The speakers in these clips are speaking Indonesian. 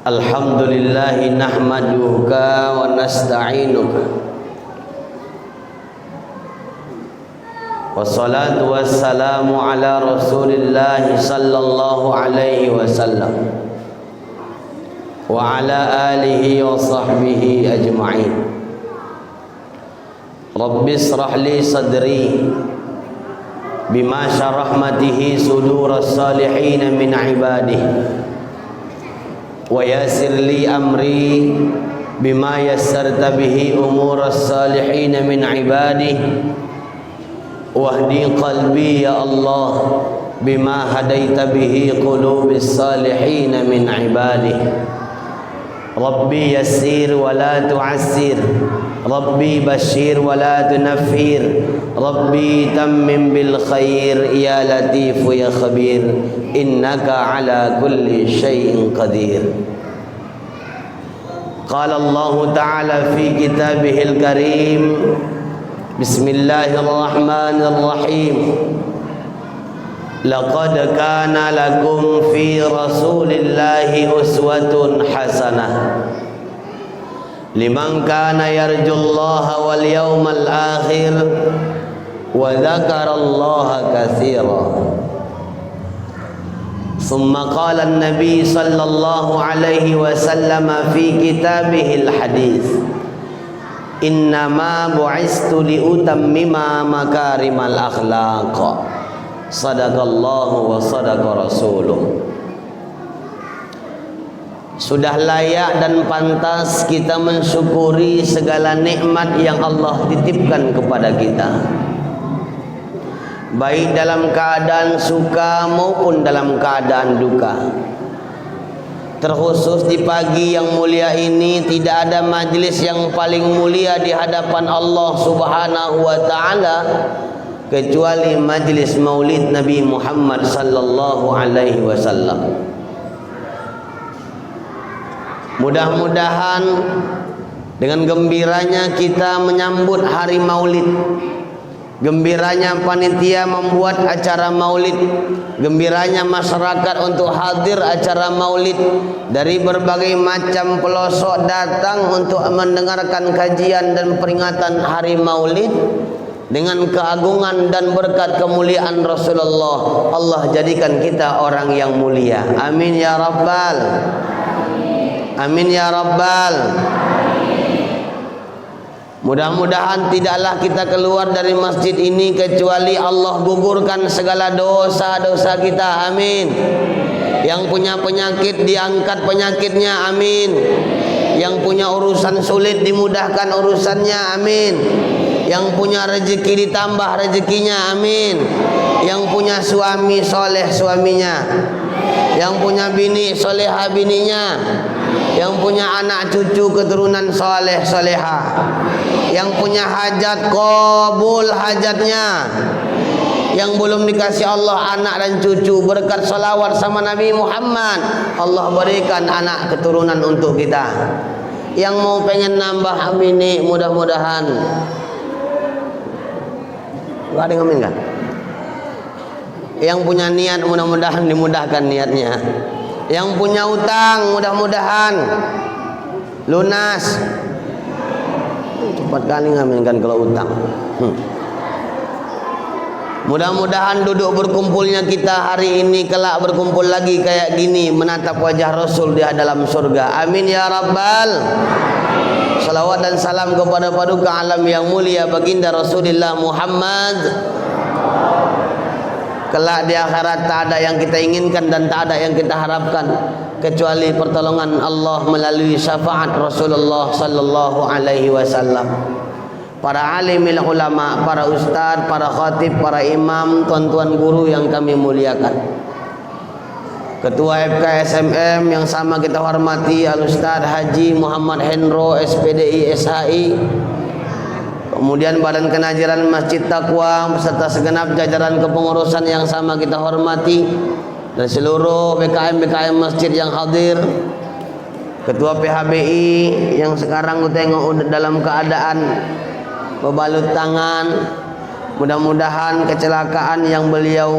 Alhamdulillah nahmaduka wa nasta'inuka wassalatu wassalamu ala rasulillah sallallahu alaihi wasallam wa ala alihi wa sahbihi ajma'in. Rabbi israh li sadri bima syarahmatihi suduras salihin min ibadihi wa yassir li amri bima yassarta bihi umuras salihin min ibadihi wahdi qalbi ya Allah bima hadaita bihi qulubis salihin min ibadihi. Rabbi yassir wa la tu'assir, Rabbi bashir wa la tunaffir, Rabbi tammim bil khair ya latif ya khabir, innaka ala kulli syai'in qadir. Qala Allah ta'ala fi kitabihil karim, bismillahirrahmanirrahim, laqad kana lakum fi rasulillahi uswatun hasanah liman kana yarjullaha wal yawmal akhir wa dzakarallaha katsira. Thumma qala an-nabi sallallahu alaihi wasallam fi kitabihil hadits, innama bu'istu liutammima makarimal akhlaq. Sadaqallahu wa sadaqa rasuluh. Sudah layak dan pantas kita mensyukuri segala nikmat yang Allah titipkan kepada kita, baik dalam keadaan suka maupun dalam keadaan duka. Terkhusus di pagi yang mulia ini, tidak ada majlis yang paling mulia di hadapan Allah Subhanahu wa ta'ala kecuali majlis maulid Nabi Muhammad sallallahu alaihi wasallam. Mudah-mudahan dengan gembiranya kita menyambut hari maulid, gembiranya panitia membuat acara maulid, gembiranya masyarakat untuk hadir acara maulid, dari berbagai macam pelosok datang untuk mendengarkan kajian dan peringatan hari maulid. Dengan keagungan dan berkat kemuliaan Rasulullah, Allah jadikan kita orang yang mulia. Amin ya Rabbal. Amin ya Rabbal. Mudah-mudahan tidaklah kita keluar dari masjid ini kecuali Allah gugurkan segala dosa-dosa kita. Amin. Yang punya penyakit diangkat penyakitnya. Amin. Yang punya urusan sulit dimudahkan urusannya. Amin. Yang punya rezeki ditambah rezekinya. Amin. Yang punya suami soleh suaminya, yang punya bini soleha bininya, yang punya anak cucu keturunan soleh soleha, yang punya hajat qabul hajatnya, yang belum dikasih Allah anak dan cucu berkat salawat sama Nabi Muhammad, Allah berikan anak keturunan untuk kita. Yang mau pengen nambah bini, mudah-mudahan gak ada yang amin kan? Yang punya niat mudah-mudahan dimudahkan niatnya. Yang punya utang mudah-mudahan lunas. Cepat kali ngaminkan kalau utang. Mudah-mudahan duduk berkumpulnya kita hari ini kelak berkumpul lagi kayak gini menatap wajah Rasul di dalam surga. Amin ya Rabbal. Salawat dan salam kepada paduka alam yang mulia baginda Rasulullah Muhammad. Kelak di akhirat tak ada yang kita inginkan dan tak ada yang kita harapkan kecuali pertolongan Allah melalui syafaat Rasulullah sallallahu alaihi wasallam. Para alimil ulama, para ustaz, para khatib, para imam, tuan-tuan guru yang kami muliakan. Ketua FKSMM yang sama kita hormati Al-Ustaz Haji Muhammad Hendro SPDI SHI, kemudian Badan Kenajiran Masjid Taqwa beserta segenap jajaran kepengurusan yang sama kita hormati, dan seluruh BKM masjid yang hadir, Ketua PHBI yang sekarang tengok dalam keadaan berbalut tangan, Mudah-mudahan kecelakaan yang beliau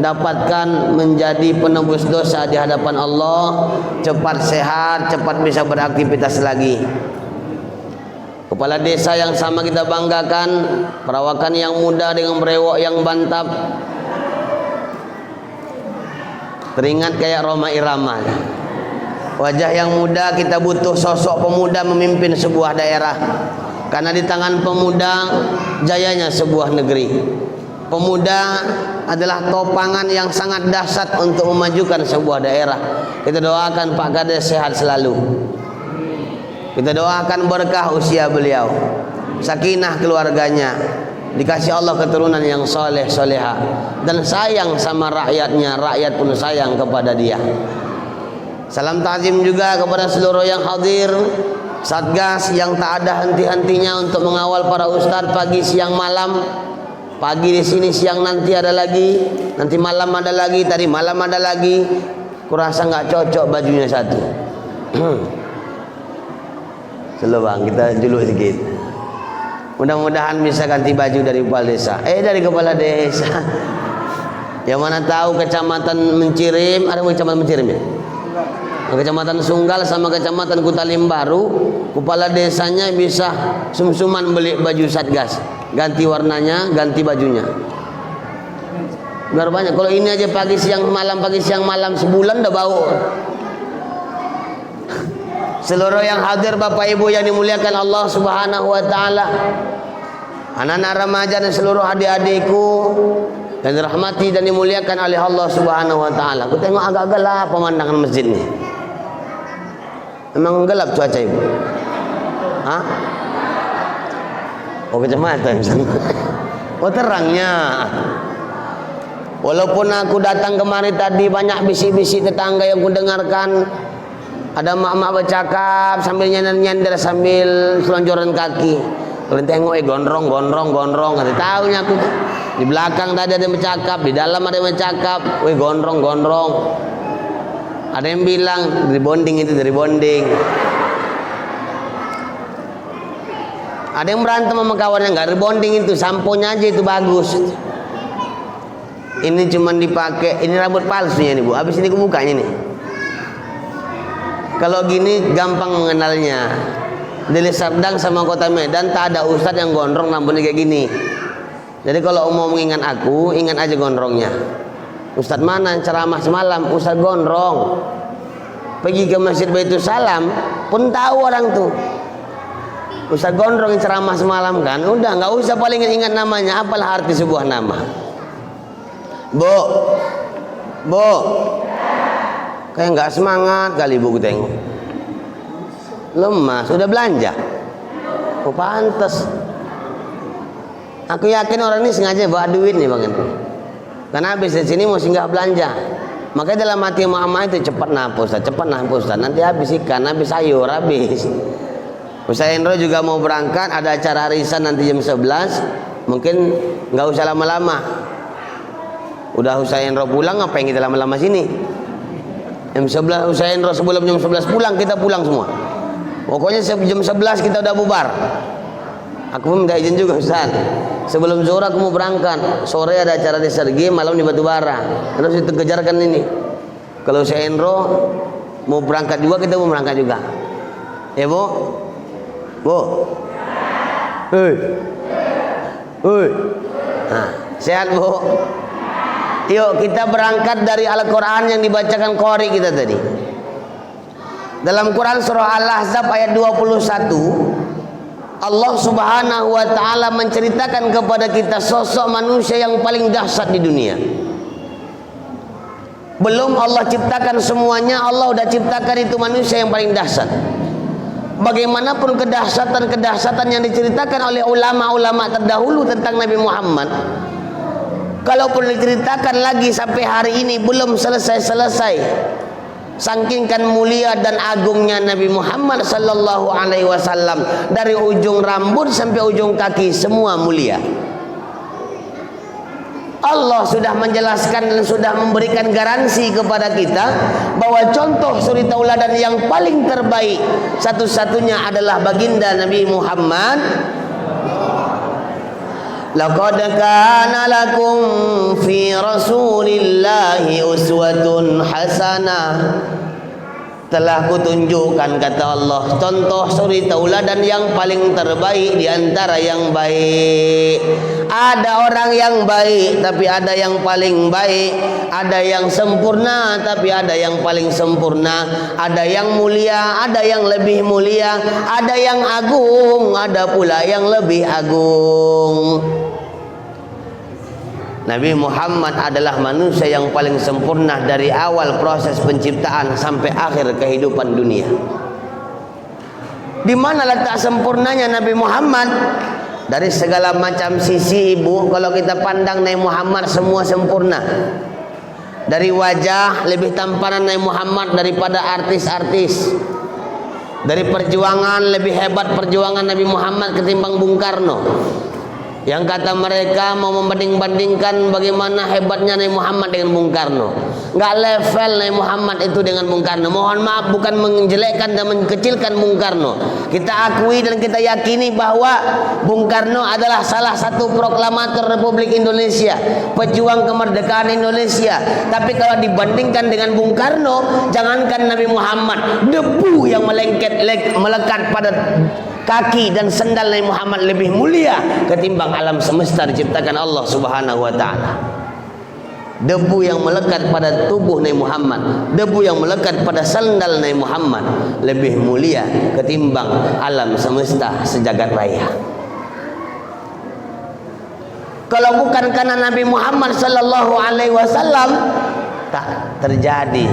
dapatkan menjadi penebus dosa di hadapan Allah. Cepat sehat, cepat bisa beraktivitas lagi. Kepala desa yang sama kita banggakan, perawakan yang muda dengan brewok yang mantap. Teringat kayak Roma Irama. Wajah yang muda, kita butuh sosok pemuda memimpin sebuah daerah. Karena di tangan pemuda jayanya sebuah negeri. Pemuda adalah topangan yang sangat dahsyat untuk memajukan sebuah daerah. Kita doakan Pak Kades sehat selalu. Kita doakan berkah usia beliau, sakinah keluarganya, dikasih Allah keturunan yang soleh soleha, dan sayang sama rakyatnya, rakyat pun sayang kepada dia. Salam takzim juga kepada seluruh yang hadir, Satgas yang tak ada henti-hentinya untuk mengawal para ustadz pagi siang malam. Pagi di sini, siang nanti ada lagi, nanti malam ada lagi, tadi malam ada lagi. Kurasa nggak cocok bajunya satu. Selalu bang, kita juluk sedikit. Mudah-mudahan bisa ganti baju dari kepala desa. Dari kepala desa. Yang mana tahu kecamatan Mencirim, ada kecamatan Mencirim ya? Kecamatan Sunggal sama kecamatan Kutalim Baru, kepala desanya bisa sum-suman beli baju Satgas, ganti warnanya, ganti bajunya. Biar banyak. Kalau ini aja pagi siang malam sebulan udah bau. Seluruh yang hadir Bapak Ibu yang dimuliakan Allah Subhanahu wa taala, anak-anak remaja dan seluruh adik-adikku yang dirahmati dan dimuliakan oleh Allah Subhanahu wa taala. Aku tengok agak gelap pemandangan masjid ini. Memang gelap cuaca Ibu? Hah? Oh kecamatan. Oh terangnya. Walaupun aku datang kemari tadi banyak bisik-bisik tetangga yang kudengarkan. Ada mak-mak bercakap sambil nyender-nyender sambil selonjoran kaki. Kalau tengok gondrong. Kata tahunya aku. Di belakang tadi ada yang bercakap, di dalam ada yang bercakap. Gondrong. Ada yang bilang dari bonding itu dari bonding. Ada yang berantem sama kawannya, nggak dari bonding itu, samponya aja itu bagus. Ini cuma dipakai, ini rambut palsunya nih Bu. Habis ini kebukanya nih. Kalau gini gampang mengenalnya. Deli Serdang sama Kota Medan tak ada ustadz yang gondrong rambutnya kayak gini. Jadi kalau mau mengingat aku, ingat aja gondrongnya. Ustadz mana ceramah semalam? Ustadz gondrong. Pergi ke Masjid Baitul Salam pun tahu orang tuh. Ustadz gondrong yang ceramah semalam kan. Udah nggak usah paling ingat namanya. Apalah arti sebuah nama. Bu, kayak nggak semangat kali Bu tengok. Lemah, sudah belanja. Oh pantas. Aku yakin orang ini sengaja bawa duit nih Bang. Karena habis dari sini mau singgah belanja. Makanya dalam hati mama itu cepat nafus, nanti habis ikan, habis sayur, habis. Ustaz Hendro juga mau berangkat, ada acara arisan nanti jam 11. Mungkin nggak usah lama-lama. Udah Ustaz Hendro pulang, ngapain kita lama-lama sini? Jam 11 Ustaz Hendro sebelum jam 11 pulang, kita pulang semua. Pokoknya jam 11 kita udah bubar. Aku pun minta izin juga Ustaz. Sebelum zuhur aku mau berangkat. Sore ada acara di Sergi, malam di Batubara. Terus itu kejarkan ini. Kalau saya Hendro mau berangkat juga, kita mau berangkat juga. Ya Bu? Hei. Nah, sehat Bu? Yuk kita berangkat dari Al-Quran yang dibacakan qori kita tadi. Dalam Quran surah Al-Ahzab ayat 21, Allah Subhanahu wa taala menceritakan kepada kita sosok manusia yang paling dahsyat di dunia. Belum Allah ciptakan semuanya, Allah udah ciptakan itu manusia yang paling dahsyat. Bagaimanapun kedahsyatan yang diceritakan oleh ulama-ulama terdahulu tentang Nabi Muhammad, kalaupun diceritakan lagi sampai hari ini belum selesai. Saking mulia dan agungnya Nabi Muhammad sallallahu alaihi wasallam, dari ujung rambut sampai ujung kaki semua mulia. Allah sudah menjelaskan dan sudah memberikan garansi kepada kita bahwa contoh suri tauladan yang paling terbaik satu-satunya adalah baginda Nabi Muhammad. Laqad kana lakum fi Rasulillahi uswatun hasanah. Telah kutunjukkan, kata Allah, contoh suri tauladan yang paling terbaik di antara yang baik. Ada orang yang baik, tapi ada yang paling baik. Ada yang sempurna, tapi ada yang paling sempurna. Ada yang mulia, ada yang lebih mulia. Ada yang agung, ada pula yang lebih agung. Nabi Muhammad adalah manusia yang paling sempurna dari awal proses penciptaan sampai akhir kehidupan dunia. Di mana letak sempurnanya Nabi Muhammad? Dari segala macam sisi, ibu, kalau kita pandang Nabi Muhammad semua sempurna. Dari wajah lebih tamparan Nabi Muhammad daripada artis-artis. Dari perjuangan lebih hebat perjuangan Nabi Muhammad ketimbang Bung Karno. Yang kata mereka mau membanding-bandingkan bagaimana hebatnya Nabi Muhammad dengan Bung Karno. Nggak level Nabi Muhammad itu dengan Bung Karno. Mohon maaf, bukan menjelekkan dan mengkecilkan Bung Karno. Kita akui dan kita yakini bahwa Bung Karno adalah salah satu proklamator Republik Indonesia, pejuang kemerdekaan Indonesia. Tapi kalau dibandingkan dengan Bung Karno, jangankan Nabi Muhammad, debu yang melekat pada kaki dan sendal Nabi Muhammad lebih mulia ketimbang alam semesta diciptakan Allah Subhanahu wa taala. Debu yang melekat pada tubuh Nabi Muhammad, debu yang melekat pada sandal Nabi Muhammad lebih mulia ketimbang alam semesta sejagat raya. Kalau bukan karena Nabi Muhammad sallallahu alaihi wasallam, tak terjadi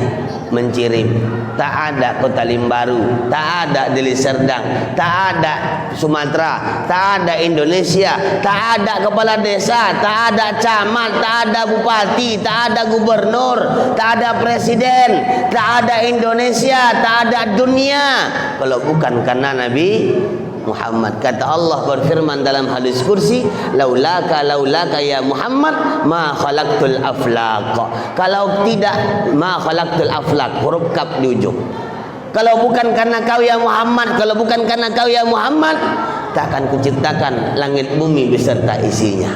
Mencirim, tak ada Kota Limbaru, tak ada Deli Serdang, tak ada Sumatera, tak ada Indonesia, tak ada kepala desa, tak ada camat, tak ada bupati, tak ada gubernur, tak ada presiden, tak ada Indonesia, tak ada dunia kalau bukan karena Nabi Muhammad. Kata Allah berfirman dalam hadis kursi, laulaka ya Muhammad ma khalaqtul aflaq. Kalau tidak, ma khalaqtul aflaq, huruf kaf di ujung. Kalau bukan karena kau ya Muhammad, kalau bukan karena kau ya Muhammad, tak akan kuciptakan langit bumi beserta isinya.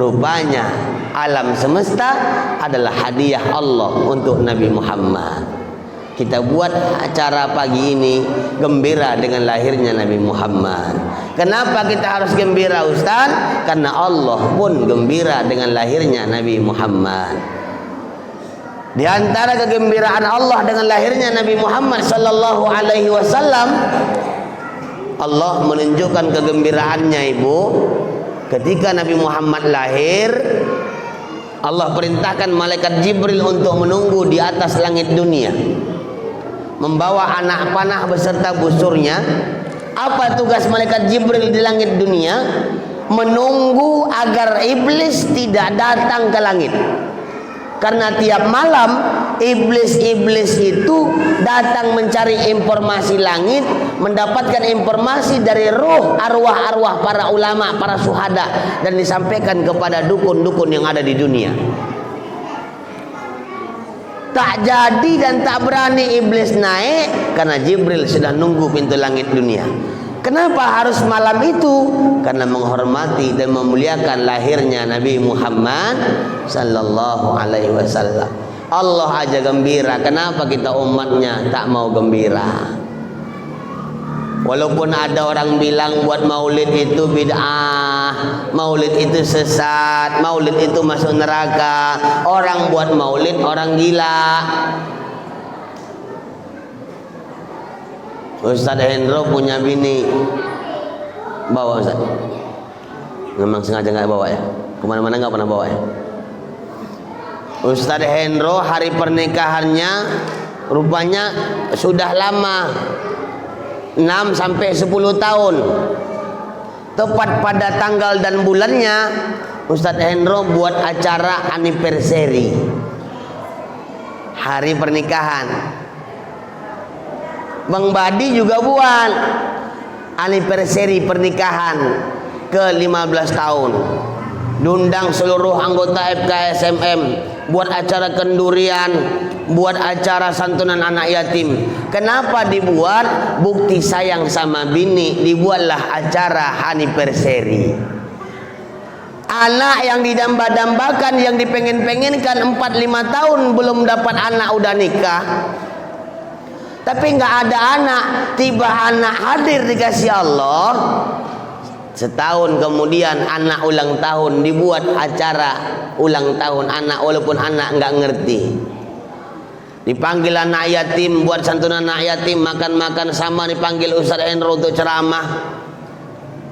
Rupanya alam semesta adalah hadiah Allah untuk Nabi Muhammad. Kita buat acara pagi ini gembira dengan lahirnya Nabi Muhammad. Kenapa kita harus gembira, Ustaz? Karena Allah pun gembira dengan lahirnya Nabi Muhammad. Di antara kegembiraan Allah dengan lahirnya Nabi Muhammad sallallahu alaihi wasallam, Allah menunjukkan kegembiraannya, Ibu. Ketika Nabi Muhammad lahir, Allah perintahkan malaikat Jibril untuk menunggu di atas langit dunia, membawa anak panah beserta busurnya. Apa tugas malaikat Jibril di langit dunia? Menunggu agar iblis tidak datang ke langit. Karena tiap malam iblis-iblis itu datang mencari informasi langit, mendapatkan informasi dari ruh arwah-arwah para ulama, para syuhada, dan disampaikan kepada dukun-dukun yang ada di dunia. Tak jadi dan tak berani iblis naik karena Jibril sudah nunggu pintu langit dunia. Kenapa harus malam itu? Karena menghormati dan memuliakan lahirnya Nabi Muhammad sallallahu alaihi wasallam. Allah aja gembira, kenapa kita umatnya tak mau gembira? Walaupun ada orang bilang buat maulid itu bid'ah, maulid itu sesat, maulid itu masuk neraka, orang buat maulid orang gila. Ustaz Hendro punya bini, bawa Ustaz. Memang sengaja nggak bawa ya, kemana-mana nggak pernah bawa ya. Ustaz Hendro hari pernikahannya rupanya sudah lama, 6 sampai 10 tahun. Tepat pada tanggal dan bulannya Ustaz Hendro buat acara anniversary, hari pernikahan. Bang Badi juga buat anniversary pernikahan ke 15 tahun. Diundang seluruh anggota FKSMM, buat acara kendurian, buat acara santunan anak yatim. Kenapa dibuat? Bukti sayang sama bini, dibuatlah acara anniversary. Anak yang didamba-dambakan, yang dipengen-pengenkan 4-5 tahun belum dapat anak udah nikah. Tapi nggak ada anak, tiba anak hadir dikasih Allah. Setahun kemudian anak ulang tahun, dibuat acara ulang tahun anak, walaupun anak nggak ngerti. Dipanggil anak yatim, buat santunan anak yatim, makan-makan sama, dipanggil Ustaz Endro untuk ceramah.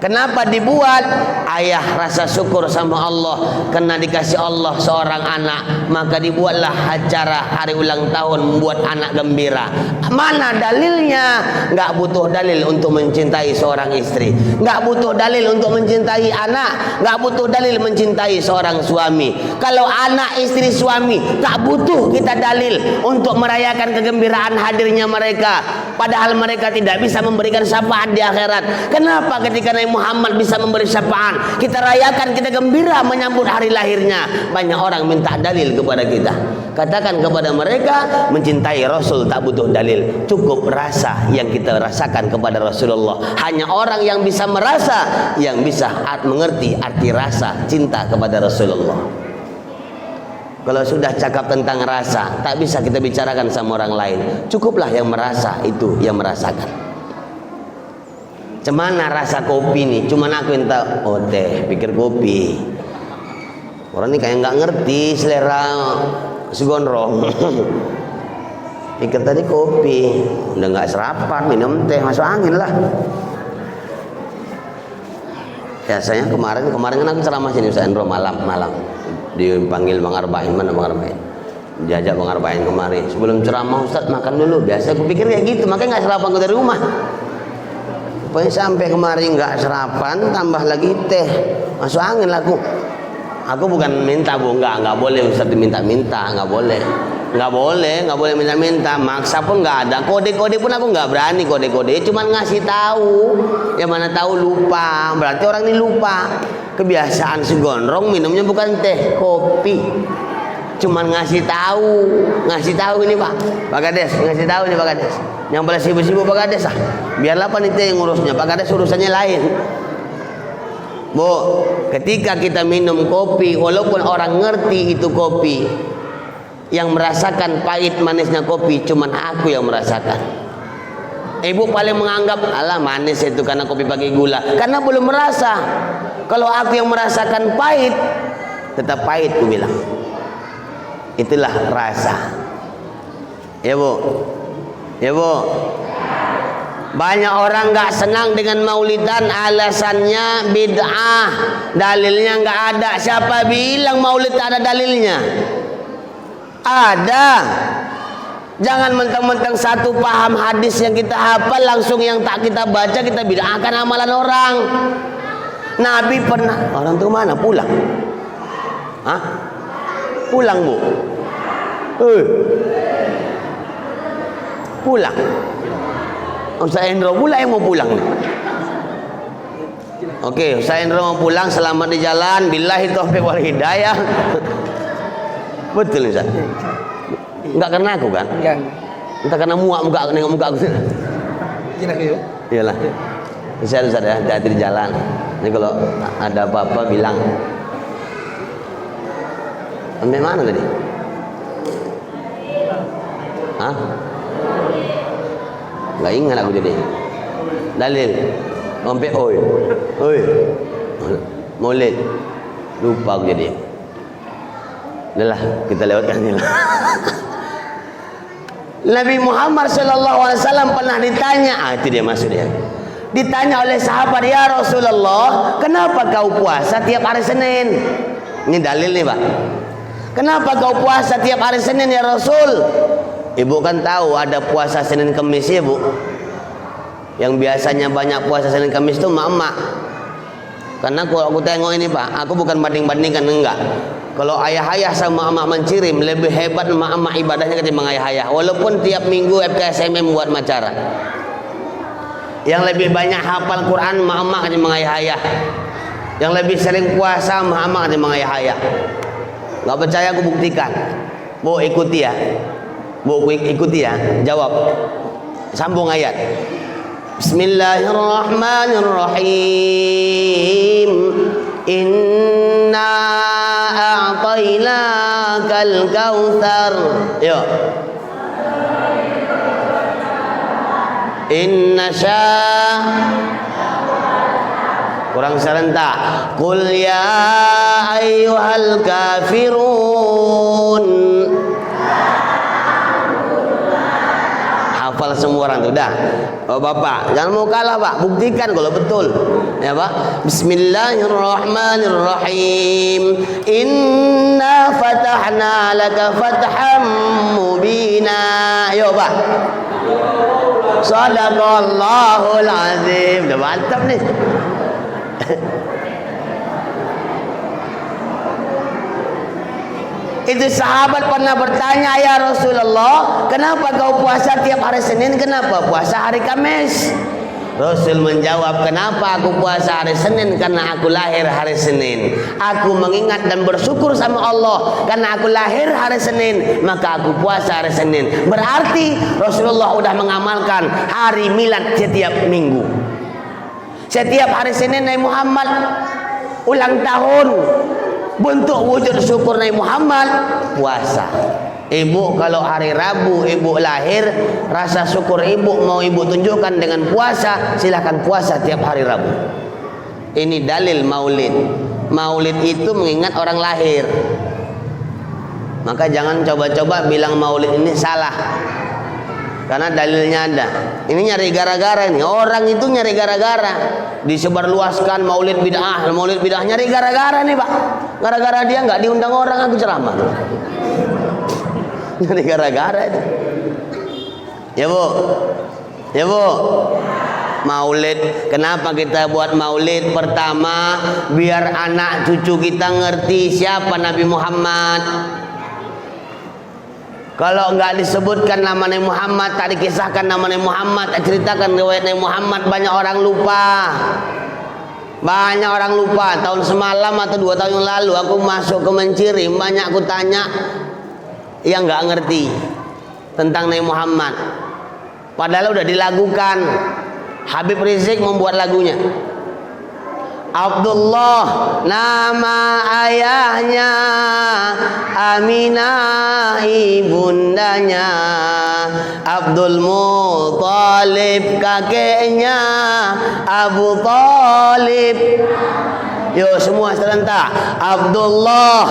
Kenapa dibuat? Ayah rasa syukur sama Allah karena dikasih Allah seorang anak, maka dibuatlah acara hari ulang tahun membuat anak gembira. Mana dalilnya? Nggak butuh dalil untuk mencintai seorang istri, nggak butuh dalil untuk mencintai anak, nggak butuh dalil mencintai seorang suami. Kalau anak, istri, suami, tak butuh kita dalil untuk merayakan kegembiraan hadirnya mereka, padahal mereka tidak bisa memberikan syafaat di akhirat. Kenapa ketika Nabi Muhammad bisa memberi syafaat, kita rayakan, kita gembira menyambut hari lahirnya? Banyak orang minta dalil kepada kita. Katakan kepada mereka, mencintai Rasul tak butuh dalil, cukup rasa yang kita rasakan kepada Rasulullah. Hanya orang yang bisa merasa yang bisa mengerti arti rasa cinta kepada Rasulullah. Kalau sudah cakap tentang rasa, tak bisa kita bicarakan sama orang lain. Cukuplah yang merasa, itu yang merasakan. Cemana rasa kopi nih? Cuman aku yang tahu. Oh teh, pikir kopi. Orang ini kayak nggak ngerti selera segondrong. Pikir tadi kopi, udah nggak serapan, minum teh, masuk angin lah. Biasanya kemarin kan aku ceramah sini Ustaz Endro malam dipanggil Bang Arba'in, mana Bang Arba'in? Diajak Bang Arba'in kemarin. Sebelum ceramah Ustaz makan dulu. Biasa aku pikir kayak gitu, makanya nggak sarapan dari rumah. Pokoknya sampai kemarin nggak sarapan, tambah lagi teh, masuk angin lah aku. Aku bukan minta bu, nggak boleh Ustaz minta-minta, nggak boleh minta-minta, maksa pun nggak ada, kode-kode pun aku nggak berani kode-kode, cuman ngasih tahu, yang mana tahu lupa, berarti orang ini lupa. Kebiasaan segondrong minumnya bukan teh, kopi, cuman ngasih tahu ini Pak Kades, ngasih tahu nih Pak Kades, yang boleh sibuk-sibuk Pak Kades ah, biarlah panitia yang ngurusnya, Pak Kades urusannya lain. Bu, ketika kita minum kopi, walaupun orang ngerti itu kopi, yang merasakan pahit manisnya kopi cuman aku yang merasakan. Ibu paling menganggap alah manis itu karena kopi pakai gula, karena belum merasa. Kalau aku yang merasakan pahit, tetap pahit ku bilang. Itulah rasa. Ya bu, ya bu. Banyak orang nggak senang dengan maulidan, alasannya bid'ah, dalilnya nggak ada. Siapa bilang maulid ada dalilnya? Ada. Jangan mentang-mentang satu paham hadis yang kita hafal langsung yang tak kita baca kita bid'ahkan amalan orang. Nabi pernah, orang tuh mana pulang? Hah? Pulang bu? Pulang. Ustaz Endro pula yang mau pulang nih. Oke, Ustaz Endro mau pulang, selamat di jalan. Billahi taufiq wal hidayah. Betul Ustaz? Enggak karena aku kan? Enggak. Entah karena nengok muka aku. Iyalah. Ustaz ya, hati-hati di jalan. Ini kalau ada apa-apa bilang. Sampai mana tadi? Hah? Nggak ingat aku jadi dalil sampai oi maulid lupa aku jadi. Udahlah kita lewatkan ini lah. Nabi Muhammad SAW pernah ditanya, itu dia maksudnya, ditanya oleh sahabat, ya Rasulullah, kenapa kau puasa tiap hari Senin? Ini dalil nih Pak. Kenapa kau puasa tiap hari Senin ya Rasul? Ibu kan tahu ada puasa Senin Kamis ya bu. Yang biasanya banyak puasa Senin Kamis itu emak-emak. Karena kalau aku tengok ini Pak, aku bukan banding-bandingkan, enggak. Kalau ayah-ayah sama emak mencirim, lebih hebat emak-emak ibadahnya ketimbang ayah-ayah. Walaupun tiap minggu FKSMM buat acara. Yang lebih banyak hafal Quran emak-emak ketimbang ayah-ayah. Yang lebih sering puasa emak-emak ketimbang ayah-ayah. Enggak percaya aku buktikan. Bu ikuti ya. Bu ikuti ya, jawab. Sambung ayat. Bismillahirrahmanirrahim. Inna ayyuhal kautsar. Yuk. Inna kurang serentak. Qul ya ayyuhal kafirun. Hafal semua orang tuh dah. Oh Bapak, jangan mau kalah Pak, buktikan kalau betul. Ya Pak. Bismillahirrahmanirrahim. Inna fatahna laka fatham mubina. Yo Pak. Sadaqallahul azim. Dah mantap nih. Itu sahabat pernah bertanya, ya Rasulullah, kenapa kau puasa tiap hari Senin, kenapa puasa hari Kamis? Rasul menjawab, kenapa aku puasa hari Senin? Karena aku lahir hari Senin. Aku mengingat dan bersyukur sama Allah karena aku lahir hari Senin, maka aku puasa hari Senin. Berarti Rasulullah sudah mengamalkan hari milad setiap minggu. Setiap hari Senin Nabi Muhammad ulang tahun, bentuk wujud syukur Nabi Muhammad puasa. Ibu kalau hari Rabu ibu lahir, rasa syukur ibu mau ibu tunjukkan dengan puasa, silahkan puasa tiap hari Rabu. Ini dalil maulid. Maulid itu mengingat orang lahir. Maka jangan coba-coba bilang maulid ini salah, karena dalilnya ada. Ini nyari gara-gara ini. Orang itu nyari gara-gara. Disebarluaskan maulid bid'ah, nyari gara-gara nih Pak. Gara-gara dia nggak diundang orang aku ceramah. Nyari gara-gara itu. Ya Bu. Ya Bu. Maulid, kenapa kita buat maulid? Pertama, biar anak cucu kita ngerti siapa Nabi Muhammad. Kalau enggak disebutkan nama Nabi Muhammad, tak dikisahkan nama Nabi Muhammad, tak ceritakan riwayat Nabi Muhammad, banyak orang lupa. Banyak orang lupa. Tahun semalam atau 2 tahun yang lalu aku masuk ke Menciri, banyak aku tanya yang enggak ngerti tentang Nabi Muhammad. Padahal udah dilagukan. Habib Rizik membuat lagunya. Abdullah nama ayahnya, Aminah ibundanya, Abdul Muthalib kakeknya, Abu Thalib. Yo semua serentak. Abdullah,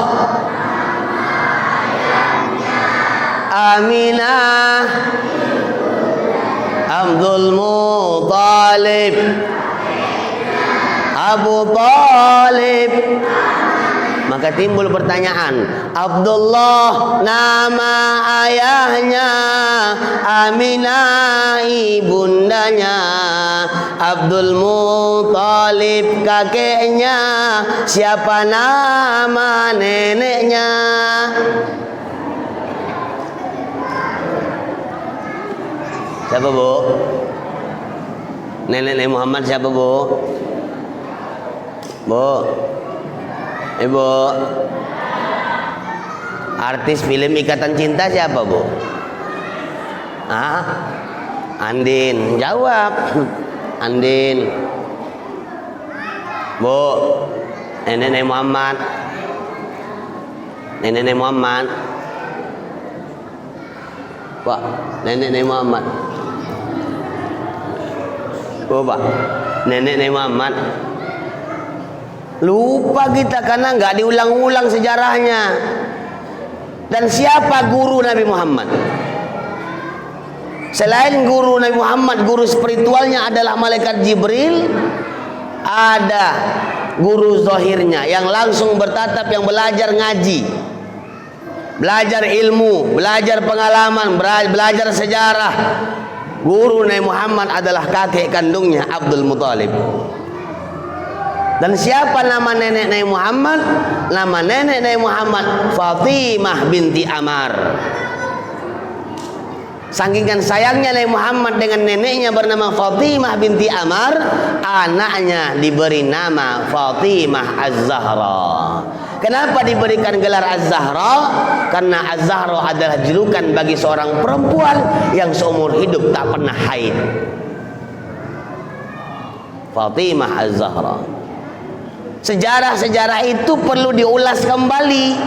Aminah, Abdul Muthalib, Abu Thalib. Maka timbul pertanyaan, Abdullah nama ayahnya, Aminah ibundanya, Abdul Muthalib kakeknya, siapa nama neneknya? Siapa Bu? Nenek Muhammad siapa Bu? Bu, Ibu. Artis film Ikatan Cinta siapa Bu? Ah, Andin. Jawab. Andin. Bu, Nenek Muhammad. Nenek Muhammad. Pak, Nenek Muhammad. Bu, Pak, Nenek Muhammad. Lupa kita karena nggak diulang-ulang sejarahnya. Dan siapa guru Nabi Muhammad? Selain guru Nabi Muhammad, guru spiritualnya adalah malaikat Jibril. Ada guru zahirnya yang langsung bertatap, yang belajar ngaji, belajar ilmu, belajar pengalaman, belajar sejarah. Guru Nabi Muhammad adalah kakek kandungnya Abdul Muthalib. Dan siapa nama nenek Nabi Muhammad? Nama nenek Nabi Muhammad Fatimah binti Amar. Saking sayangnya Nabi Muhammad dengan neneknya bernama Fatimah binti Amar, anaknya diberi nama Fatimah Az-Zahra. Kenapa diberikan gelar Az-Zahra? Karena Az-Zahra adalah julukan bagi seorang perempuan yang seumur hidup tak pernah haid. Fatimah Az-Zahra. Sejarah-sejarah itu perlu diulas kembali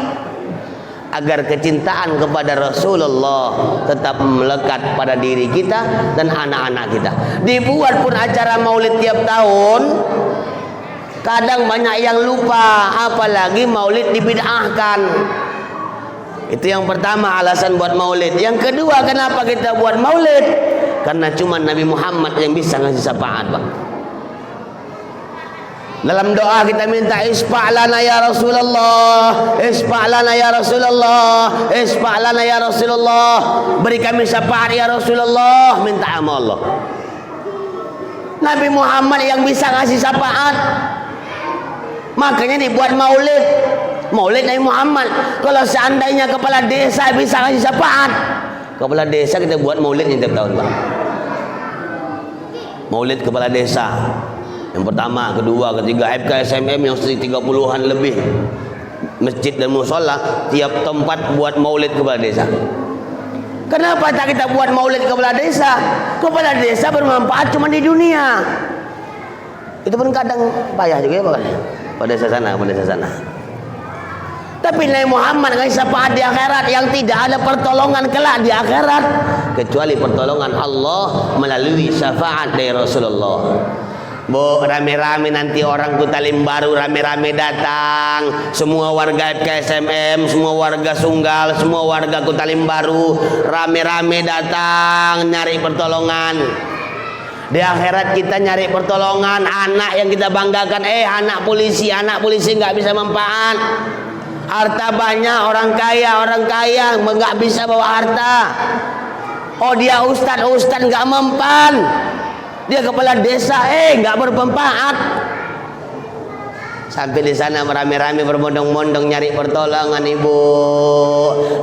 agar kecintaan kepada Rasulullah tetap melekat pada diri kita dan anak-anak kita. Dibuat pun acara maulid tiap tahun, kadang banyak yang lupa, apalagi maulid dibid'ahkan. Itu yang pertama alasan buat maulid. Yang kedua, kenapa kita buat maulid? Karena cuma Nabi Muhammad yang bisa ngasih syafaat, Pak. Dalam doa kita minta isfa'lana ya Rasulullah, isfa'lana ya Rasulullah, isfa'lana ya Rasulullah, beri kami syafaat ya Rasulullah, minta sama Allah. Nabi Muhammad yang bisa ngasih syafaat, makanya dibuat maulid. Maulid Nabi Muhammad. Kalau seandainya kepala desa bisa ngasih syafaat, kepala desa kita buat maulidnya tiap tahun, Pak. Maulid kepala desa yang pertama, kedua, ketiga, FKSMM yang 30-an lebih masjid dan musola, tiap tempat buat maulid kepala desa. Kenapa tak kita buat maulid kepala desa? Kepala desa bermanfaat cuma di dunia. Itu pun kadang payah juga ya, Pak. Pada desa sana. Tapi Nabi Muhammad ngasih syafaat di akhirat yang tidak ada pertolongan kelak di akhirat kecuali pertolongan Allah melalui syafaat dari Rasulullah. Bu, rame-rame nanti orang Kutalim Baru rame-rame datang, semua warga FKSMM, semua warga Sunggal, semua warga Kutalim Baru rame-rame datang nyari pertolongan. Di akhirat kita nyari pertolongan anak yang kita banggakan, anak polisi nggak bisa manfaat. Harta banyak, orang kaya nggak bisa bawa harta. Oh, dia ustadz nggak mempan. Dia kepala desa, nggak bermanfaat. Sampai di sana rame-rame berbondong-bondong nyari pertolongan, Ibu.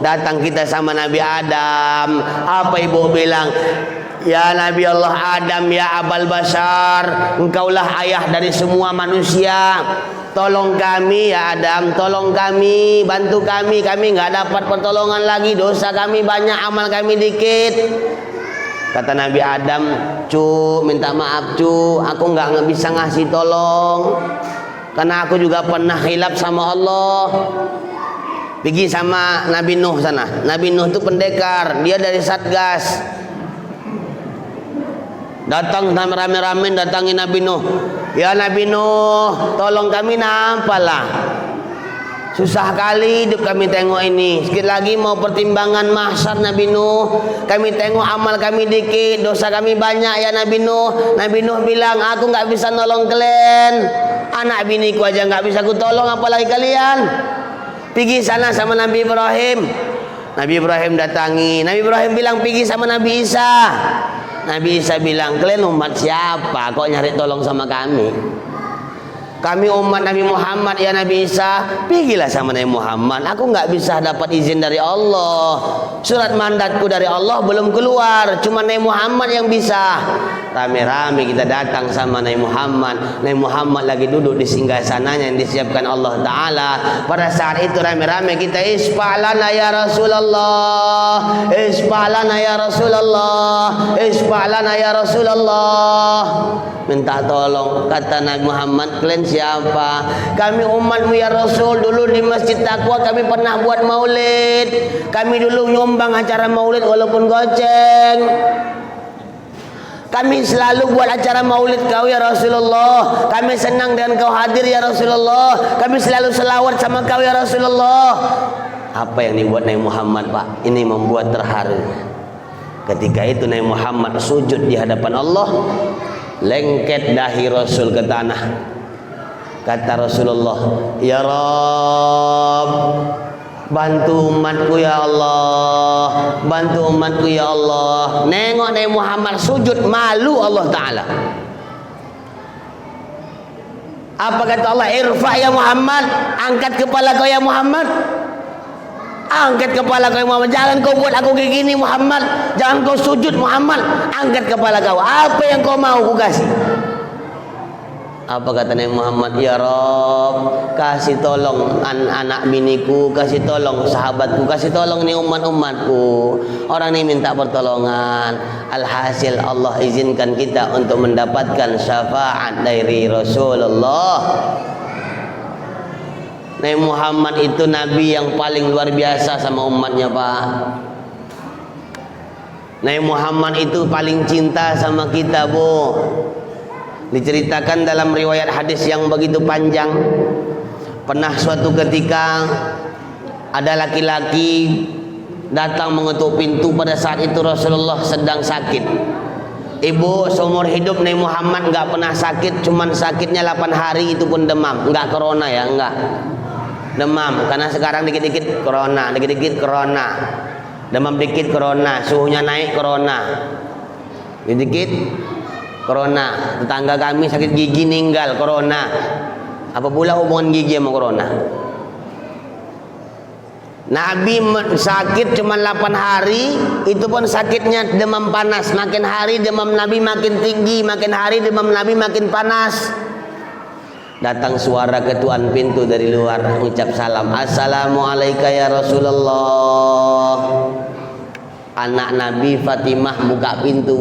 Datang kita sama Nabi Adam. Apa Ibu bilang? Ya Nabi Allah Adam, ya Abal Bashar, engkaulah ayah dari semua manusia. Tolong kami ya Adam, tolong kami, bantu kami nggak dapat pertolongan lagi, dosa kami banyak, amal kami dikit. Kata Nabi Adam, cu, minta maaf cu, aku nggak bisa ngasih tolong, karena aku juga pernah khilaf sama Allah. Pergi sama Nabi Nuh sana. Nabi Nuh itu pendekar, dia dari Satgas. Datang rame-rame datangi Nabi Nuh. Ya Nabi Nuh, tolong kami nampalah. Susah kali hidup kami tengok ini. Sikit lagi mau pertimbangan mahsyar Nabi Nuh. Kami tengok amal kami dikit, dosa kami banyak ya Nabi Nuh. Nabi Nuh bilang, aku nggak bisa nolong kalian. Anak biniku aja nggak bisa ku tolong, apalagi kalian. Pergi sana sama Nabi Ibrahim. Nabi Ibrahim datangi. Nabi Ibrahim bilang pergi sama Nabi Isa. Nabi Isa bilang, kalian umat siapa kok nyari tolong sama kami? Kami umat Nabi Muhammad ya Nabi Isa. Pergilah sama Nabi Muhammad. Aku nggak bisa dapat izin dari Allah. Surat mandatku dari Allah belum keluar. Cuma Nabi Muhammad yang bisa. Rame-rame kita datang sama Nabi Muhammad. Nabi Muhammad lagi duduk di singgasananya yang disiapkan Allah Ta'ala. Pada saat itu rame-rame kita isfa'lana ya Rasulullah, isfa'lana ya Rasulullah, isfa'lana ya Rasulullah. Minta tolong. Kata Nabi Muhammad, kalian siapa? Kami umatmu ya Rasul. Dulu di Masjid Taqwa kami pernah buat maulid. Kami dulu nyumbang acara maulid walaupun goceng. Kami selalu buat acara maulid kau ya Rasulullah. Kami senang dengan kau hadir ya Rasulullah. Kami selalu selawat sama kau ya Rasulullah. Apa yang dibuat Nabi Muhammad, Pak? Ini membuat terharu. Ketika itu Nabi Muhammad sujud di hadapan Allah, lengket dahi Rasul ke tanah. Kata Rasulullah, ya Rabb, bantu umatku ya Allah, bantu umatku ya Allah. Nengok Nabi Muhammad sujud, malu Allah Ta'ala. Apa kata Allah? Irfa ya Muhammad, angkat kepala kau ya Muhammad. Angkat kepala kau ya Muhammad. Jangan kau buat aku kayak gini Muhammad. Jangan kau sujud Muhammad. Angkat kepala kau. Apa yang kau mau ku kasih? Apa kata Nabi Muhammad? Ya Rabb, kasih tolong anak biniku, kasih tolong sahabatku, kasih tolong nih umat-umatku. Orang ini minta pertolongan. Alhasil Allah izinkan kita untuk mendapatkan syafaat dari Rasulullah. Nabi Muhammad itu nabi yang paling luar biasa sama umatnya, Pak. Nabi Muhammad itu paling cinta sama kita, Bu. Diceritakan dalam riwayat hadis yang begitu panjang, pernah suatu ketika ada laki-laki datang mengetuk pintu. Pada saat itu Rasulullah sedang sakit. Ibu, seumur hidup Nabi Muhammad nggak pernah sakit, cuman sakitnya 8 hari, itu pun demam, nggak corona ya, nggak demam. Karena sekarang dikit-dikit corona, dikit-dikit corona, demam dikit corona, suhunya naik corona, dikit corona. Tetangga kami sakit gigi ninggal corona. Apa pula hubungan gigi sama corona? Nabi sakit cuma 8 hari, itu pun sakitnya demam panas. Makin hari demam Nabi makin tinggi, makin hari demam Nabi makin panas. Datang suara ketuan pintu dari luar, mengucap salam, Assalamualaikum ya Rasulullah. Anak Nabi Fatimah buka pintu.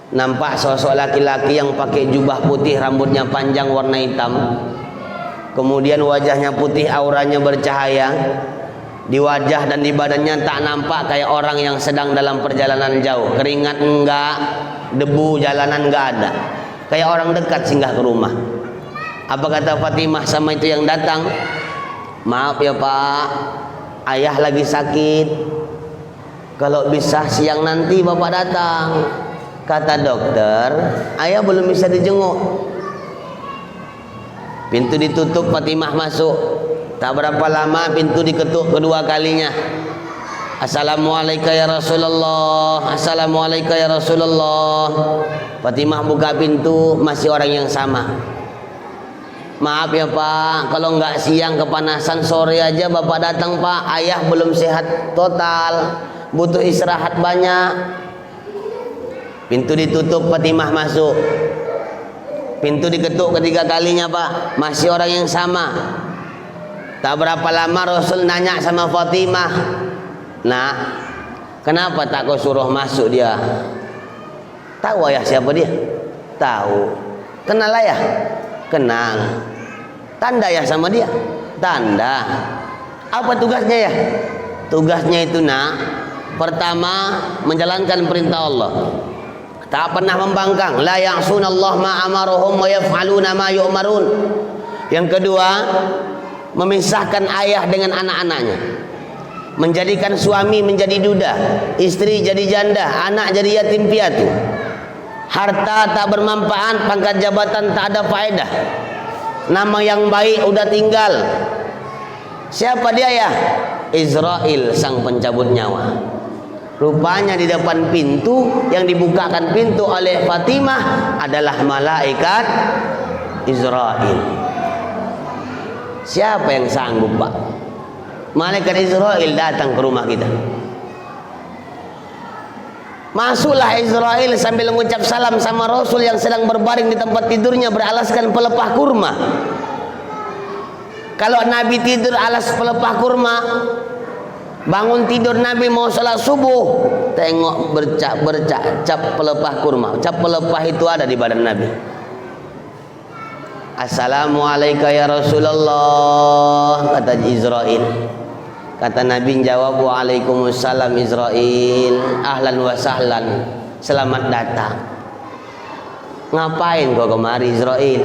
Nampak sosok laki-laki yang pakai jubah putih, rambutnya panjang warna hitam. Kemudian wajahnya putih, auranya bercahaya. Di wajah dan di badannya tak nampak kayak orang yang sedang dalam perjalanan jauh. Keringat enggak, debu jalanan enggak ada. Kayak orang dekat singgah ke rumah. Apa kata Fatimah sama itu yang datang? Maaf ya Pak, ayah lagi sakit. Kalau bisa siang nanti Bapak datang. Kata dokter, ayah belum bisa dijenguk. Pintu ditutup, Fatimah masuk. Tak berapa lama pintu diketuk kedua kalinya. Assalamualaikum ya Rasulullah. Assalamualaikum ya Rasulullah. Fatimah buka pintu, masih orang yang sama. Maaf ya Pak, kalau nggak siang kepanasan, sore aja Bapak datang Pak. Ayah belum sehat total, butuh istirahat banyak. Pintu ditutup, Fatimah masuk. Pintu diketuk ketiga kalinya Pak, masih orang yang sama. Tak berapa lama Rasul nanya sama Fatimah, Nak, kenapa tak kau suruh masuk dia? Tahu ayah siapa dia? Tahu. Kenal ayah? Kenal. Tanda ya sama dia? Tanda. Apa tugasnya ya? Tugasnya itu Nak, pertama menjalankan perintah Allah, tak pernah membangkang, la ya'sunallah ma amaruhum wa yaf'aluna ma yu'marun. Yang kedua, memisahkan ayah dengan anak-anaknya, menjadikan suami menjadi duda, istri jadi janda, anak jadi yatim piatu. Harta tak bermanfaat, pangkat jabatan tak ada faedah, nama yang baik udah tinggal. Siapa dia ya? Israel, sang pencabut nyawa. Rupanya di depan pintu yang dibukakan pintu oleh Fatimah adalah malaikat Israel. Siapa yang sanggup Pak? Malaikat Israel datang ke rumah kita. Masuklah Israel sambil mengucap salam sama Rasul yang sedang berbaring di tempat tidurnya beralaskan pelepah kurma. Kalau Nabi tidur alas pelepah kurma, bangun tidur Nabi mau salat subuh, tengok bercak cap pelepah kurma. Cap pelepah itu ada di badan Nabi. Assalamualaikum ya Rasulullah, kata Israel. Kata Nabi jawab, waalaikumsalam Israel, ahlan wa sahlan, selamat datang. Ngapain kau kemari Israel?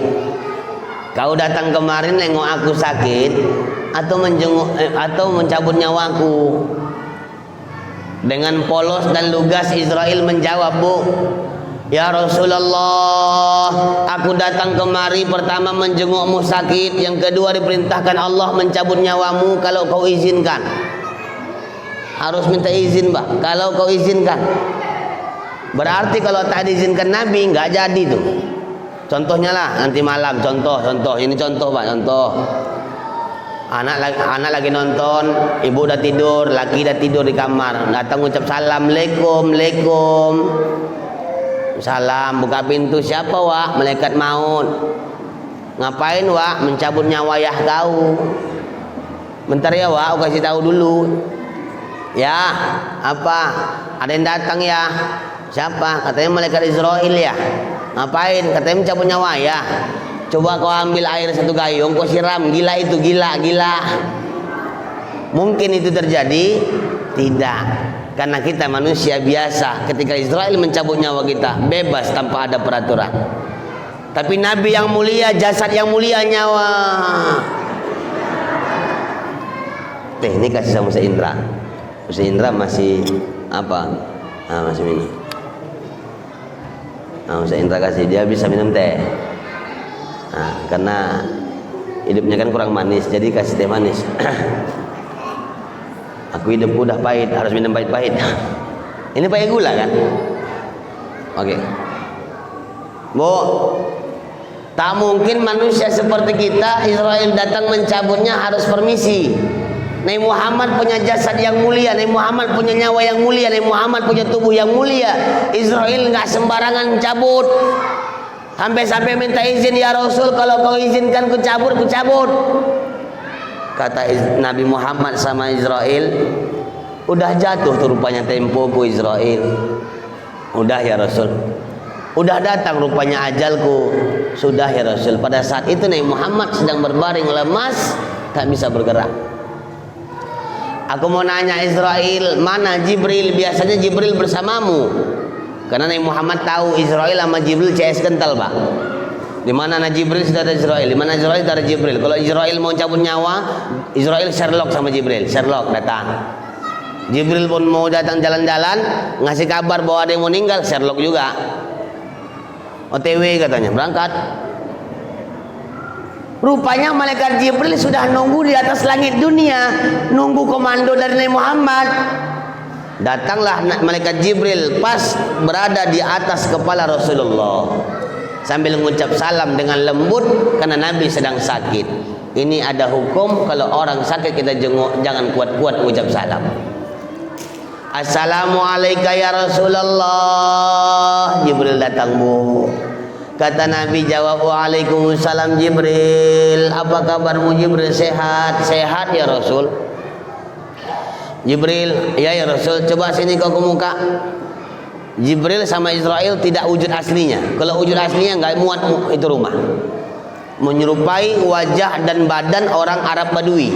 Kau datang kemarin nengok aku sakit atau menjenguk atau mencabut nyawaku? Dengan polos dan lugas Israel menjawab, Bu, ya Rasulullah, aku datang kemari pertama menjengukmu sakit, yang kedua diperintahkan Allah mencabut nyawamu kalau kau izinkan. Harus minta izin Pak, kalau kau izinkan. Berarti kalau tak diizinkan Nabi nggak jadi tuh. Contohnya lah nanti malam, contoh ini contoh Pak, contoh. Anak lagi nonton, ibu udah tidur, laki udah tidur di kamar, datang ucap salam, Assalamualaikum. Salam, buka pintu. Siapa Wak? Malaikat maut. Ngapain Wak? Mencabut nyawa ayah kau. Bentar ya Wak, aku kasih tahu dulu. Ya, apa? Ada yang datang ya? Siapa? Katanya malaikat Israel ya. Ngapain? Katanya mencabut nyawa ayah. Coba kau ambil air satu gayung, kau siram, gila itu, gila. Mungkin itu terjadi? Tidak. Karena kita manusia biasa. Ketika Israel mencabut nyawa kita, bebas tanpa ada peraturan. Tapi Nabi yang mulia, jasad yang mulia, nyawa. Ini kasih sama Ustaz Indra. Ustaz Indra masih apa? Masih minum. Ustaz Indra kasih, dia bisa minum teh. Karena hidupnya kan kurang manis, jadi kasih teh manis. Aku hidup udah pahit, harus minum pahit-pahit. Ini pakai gula kan? Oke. Bu, tak mungkin manusia seperti kita, Israel datang mencabutnya harus permisi. Nabi Muhammad punya jasad yang mulia, Nabi Muhammad punya nyawa yang mulia, Nabi Muhammad punya tubuh yang mulia. Israel nggak sembarangan cabut. Sampai minta izin, ya Rasul, kalau kau izinkan ku cabut. Kata Nabi Muhammad sama Israel, udah jatuh tuh rupanya tempoku Israel. Udah ya Rasul. Udah datang rupanya ajalku. Sudah ya Rasul. Pada saat itu Nabi Muhammad sedang berbaring lemas, tak bisa bergerak. Aku mau nanya Israel, mana Jibril? Biasanya Jibril bersamamu. Karena Nabi Muhammad tahu Israel sama Jibril CS kental, Pak. Di mana Jibril sudah ada Israel, di mana Israel sudah ada Jibril. Kalau Israel mau cabut nyawa, Israel Sherlock sama Jibril. Sherlock datang. Jibril pun mau datang jalan-jalan, ngasih kabar bahwa ada yang mau meninggal, Sherlock juga. OTW katanya, berangkat. Rupanya malaikat Jibril sudah nunggu di atas langit dunia, nunggu komando dari Nabi Muhammad. Datanglah malaikat Jibril pas berada di atas kepala Rasulullah sambil mengucap salam dengan lembut karena Nabi sedang sakit. Ini ada hukum, kalau orang sakit kita jenguk, jangan kuat-kuat mengucap salam. Assalamualaikum ya Rasulullah. Jibril datang, Bu. Kata Nabi jawab, waalaikumsalam Jibril. Apa kabarmu Jibril? Sehat. Sehat ya Rasul. Jibril, ya Rasul, coba sini kau ke muka. Jibril sama Israel tidak wujud aslinya. Kalau wujud aslinya nggak muat itu rumah. Menyerupai wajah dan badan orang Arab Badui.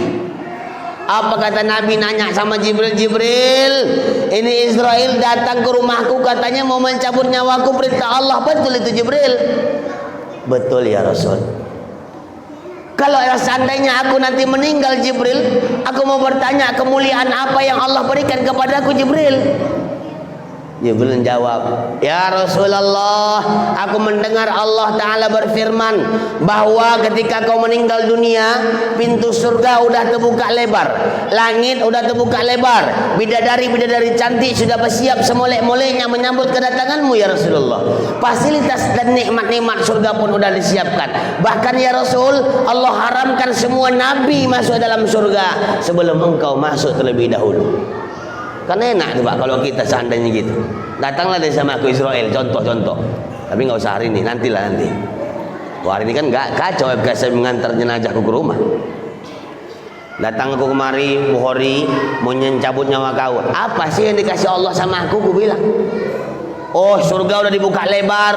Apa kata Nabi nanya sama Jibril, Jibril, ini Israel datang ke rumahku, katanya mau mencabut nyawaku, perintah Allah. Betul itu Jibril? Betul ya Rasul. Kalau seandainya aku nanti meninggal Jibril, aku mau bertanya kemuliaan apa yang Allah berikan kepadaku Jibril. Jibril menjawab, ya Rasulullah, aku mendengar Allah Ta'ala berfirman bahwa ketika kau meninggal dunia, pintu surga udah terbuka lebar, langit udah terbuka lebar, bidadari-bidadari cantik sudah bersiap semolek-moleknya menyambut kedatanganmu ya Rasulullah. Fasilitas dan nikmat-nikmat surga pun udah disiapkan. Bahkan ya Rasul, Allah haramkan semua nabi masuk dalam surga sebelum engkau masuk terlebih dahulu. Kan enak tuh Pak kalau kita seandainya gitu. Datanglah dari sama aku Israel, contoh-contoh. Tapi nggak usah hari ini, nantilah nanti. Wah, hari ini kan nggak kacau saya mengantar jenazahku ke rumah. Datang aku kemari, Bukhari, mau mencabut nyawa kau. Apa sih yang dikasih Allah sama aku bilang. Oh, surga udah dibuka lebar,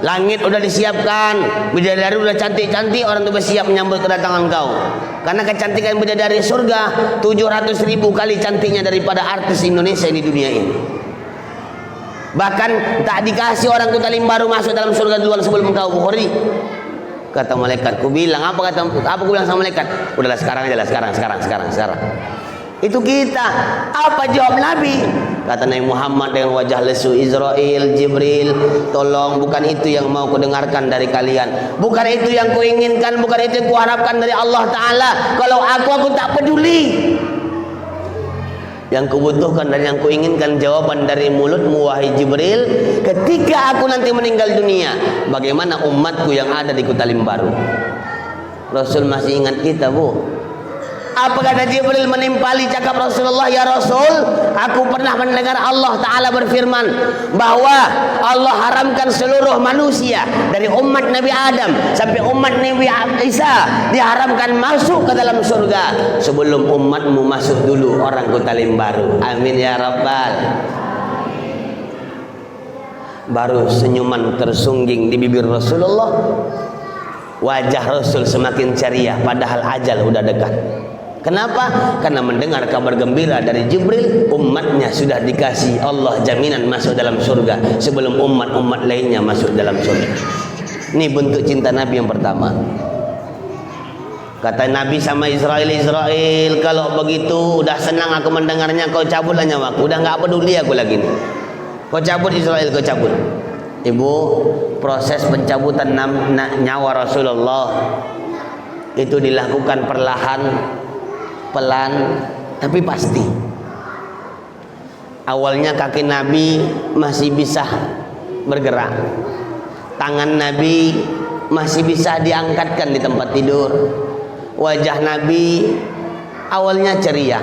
langit udah disiapkan, bidadari udah cantik-cantik, orang tuh bersiap menyambut kedatangan kau. Karena kecantikan bidadari surga 700.000 kali cantiknya daripada artis Indonesia di dunia ini. Bahkan tak dikasih orang Kota Limbaru masuk dalam surga duluan sebelum engkau, Bukhari. Kata malaikat, ku bilang apa ku bilang sama malaikat? Udahlah sekarang aja lah, sekarang. Itu kita. Apa jawab Nabi? Kata Nabi Muhammad dengan wajah lesu, Israel, Jibril, tolong, bukan itu yang mau kudengarkan dari kalian, bukan itu yang kuinginkan, bukan itu yang kuharapkan dari Allah Ta'ala. Kalau aku tak peduli. Yang kubutuhkan dan yang kuinginkan jawaban dari mulutmu wahai Jibril, ketika aku nanti meninggal dunia, bagaimana umatku yang ada di Kota Limbaru. Rasul masih ingat kita, Bu. Apa kata Jibril menimpali cakap Rasulullah, ya Rasul, aku pernah mendengar Allah Ta'ala berfirman bahwa Allah haramkan seluruh manusia dari umat Nabi Adam sampai umat Nabi Isa diharamkan masuk ke dalam surga sebelum umatmu masuk dulu, orang Kota Limbaru. Amin ya Rabbal. Baru senyuman tersungging di bibir Rasulullah. Wajah Rasul semakin ceria padahal ajal udah dekat. Kenapa? Karena mendengar kabar gembira dari Jibril, umatnya sudah dikasih Allah jaminan masuk dalam surga sebelum umat-umat lainnya masuk dalam surga. Ini bentuk cinta Nabi yang pertama. Kata Nabi sama Israel, kalau begitu udah senang aku mendengarnya, kau cabutlah nyawaku, udah nggak peduli aku lagi nih. Kau cabut Israel, kau cabut. Ibu, proses pencabutan nyawa Rasulullah itu dilakukan perlahan, pelan, tapi pasti. Awalnya kaki Nabi masih bisa bergerak, tangan Nabi masih bisa diangkatkan di tempat tidur, wajah Nabi awalnya ceria,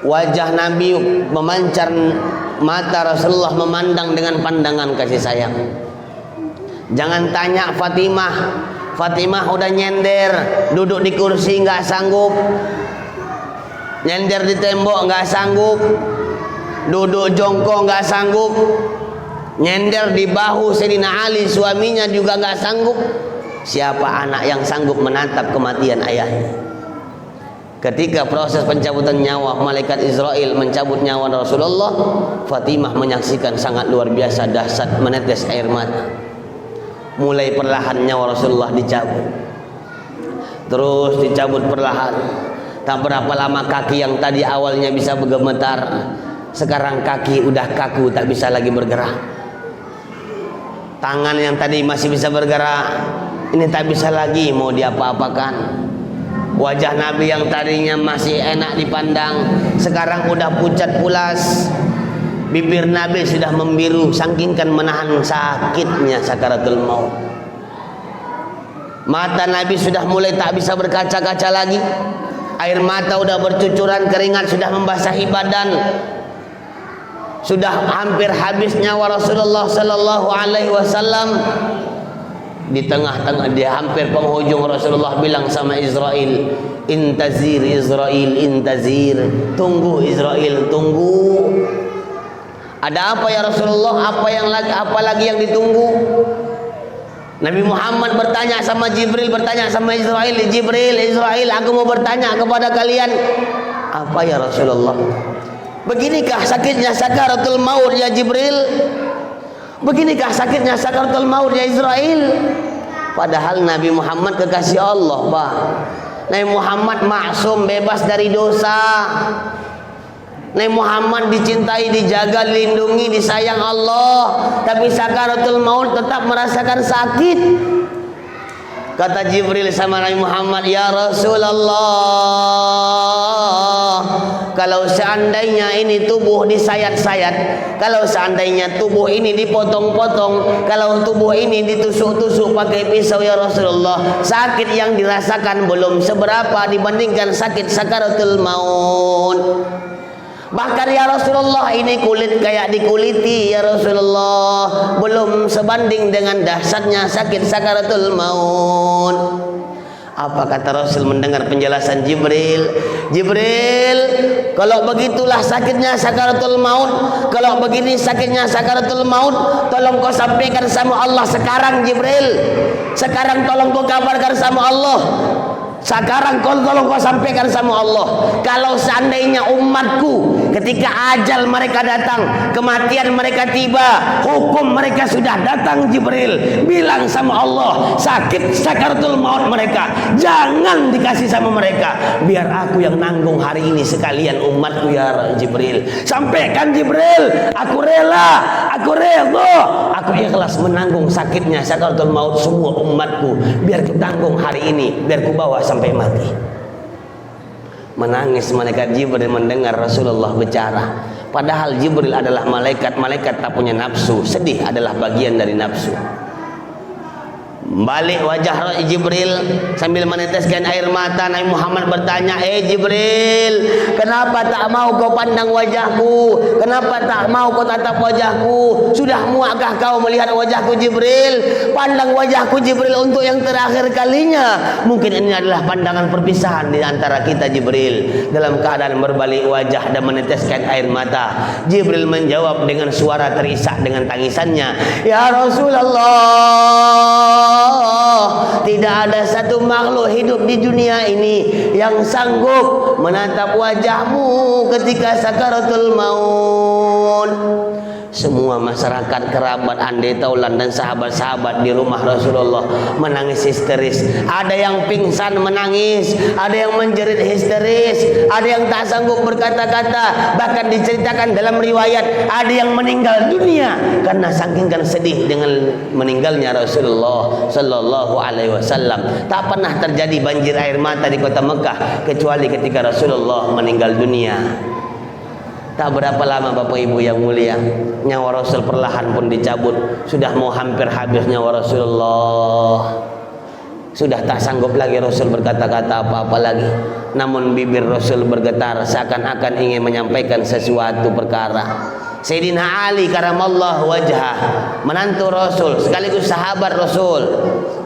wajah Nabi memancar, mata Rasulullah memandang dengan pandangan kasih sayang. Jangan tanya Fatimah udah nyender, duduk di kursi nggak sanggup, nyender di tembok nggak sanggup, duduk jongkok nggak sanggup, nyender di bahu Sayyidina Ali suaminya juga nggak sanggup. Siapa anak yang sanggup menatap kematian ayahnya? Ketika proses pencabutan nyawa, malaikat Israel mencabut nyawa Rasulullah, Fatimah menyaksikan sangat luar biasa dahsyat, menetes air mata. Mulai perlahan nyawa Rasulullah dicabut, terus dicabut perlahan. Tak berapa lama kaki yang tadi awalnya bisa bergemetar, sekarang kaki udah kaku, tak bisa lagi bergerak. Tangan yang tadi masih bisa bergerak, ini tak bisa lagi mau diapa-apakan. Wajah Nabi yang tadinya masih enak dipandang, sekarang udah pucat pulas. Bibir Nabi sudah membiru, saking kan menahan sakitnya sakaratul maut. Mata Nabi sudah mulai tak bisa berkaca-kaca lagi. Air mata udah bercucuran, keringat sudah membasahi badan. Sudah hampir habis nyawa Rasulullah sallallahu alaihi wasallam. Di tengah-tengah, di hampir penghujung, Rasulullah bilang sama Israel, intazir Israel, intazir, tunggu Israel, tunggu. Ada apa ya Rasulullah? Apa lagi yang ditunggu? Nabi Muhammad bertanya sama Jibril, bertanya sama Israel, Israel, aku mau bertanya kepada kalian. Apa ya Rasulullah? Beginikah sakitnya sakaratul maut ya Jibril? Beginikah sakitnya sakaratul maut ya Israel? Padahal Nabi Muhammad kekasih Allah, Pak. Nabi Muhammad maksum, bebas dari dosa. Nabi Muhammad dicintai, dijaga, dilindungi, disayang Allah. Tapi sakaratul maut tetap merasakan sakit. Kata Jibril sama Nabi Muhammad, ya Rasulullah, kalau seandainya ini tubuh disayat-sayat, kalau seandainya tubuh ini dipotong-potong, kalau tubuh ini ditusuk-tusuk pakai pisau ya Rasulullah, sakit yang dirasakan belum seberapa dibandingkan sakit sakaratul maut. Bahkan ya Rasulullah, ini kulit kayak dikuliti ya Rasulullah, belum sebanding dengan dahsyatnya sakit sakaratul maut. Apa kata Rasul mendengar penjelasan Jibril? Jibril, kalau begitulah sakitnya sakaratul maut, kalau begini sakitnya sakaratul maut, tolong kau sampaikan sama Allah sekarang Jibril. Sekarang tolong kau kabarkan sama Allah. Sekarang tolong kau sampaikan sama Allah, kalau seandainya umatku ketika ajal mereka datang, kematian mereka tiba, hukum mereka sudah datang, Jibril bilang sama Allah, sakit sakaratul maut mereka jangan dikasih sama mereka, biar aku yang nanggung hari ini sekalian umatku ya Jibril. Sampaikan Jibril, aku rela, aku redha, aku ikhlas menanggung sakitnya sakaratul maut semua umatku, biar kutanggung hari ini, biar ku bawa sampai mati. Menangis malaikat Jibril mendengar Rasulullah bicara. Padahal Jibril adalah malaikat, malaikat tak punya nafsu. Sedih adalah bagian dari nafsu. Balik wajah Jibril sambil meneteskan air mata. Nabi Muhammad bertanya, Jibril, kenapa tak mau kau pandang wajahku? Kenapa tak mau kau tatap wajahku? Sudah muakkah kau melihat wajahku Jibril? Pandang wajahku Jibril untuk yang terakhir kalinya. Mungkin ini adalah pandangan perpisahan di antara kita Jibril. Dalam keadaan berbalik wajah dan meneteskan air mata, Jibril menjawab dengan suara terisak dengan tangisannya, ya Rasulullah, tidak ada satu makhluk hidup di dunia ini yang sanggup menatap wajahmu ketika sakaratul maut. Semua masyarakat, kerabat, andai taulan dan sahabat-sahabat di rumah Rasulullah menangis histeris. Ada yang pingsan menangis, ada yang menjerit histeris, ada yang tak sanggup berkata-kata. Bahkan diceritakan dalam riwayat ada yang meninggal dunia karena saking sedih dengan meninggalnya Rasulullah sallallahu alaihi wasallam. Tak pernah terjadi banjir air mata di kota Mekah kecuali ketika Rasulullah meninggal dunia. Tak berapa lama Bapak Ibu yang mulia, nyawa Rasul perlahan pun dicabut. Sudah mau hampir habis nyawa Rasulullah. Sudah tak sanggup lagi Rasul berkata-kata apa-apa lagi. Namun bibir Rasul bergetar seakan-akan ingin menyampaikan sesuatu perkara. Sayyidina Ali karamallahu wajhah, menantu Rasul sekaligus sahabat Rasul,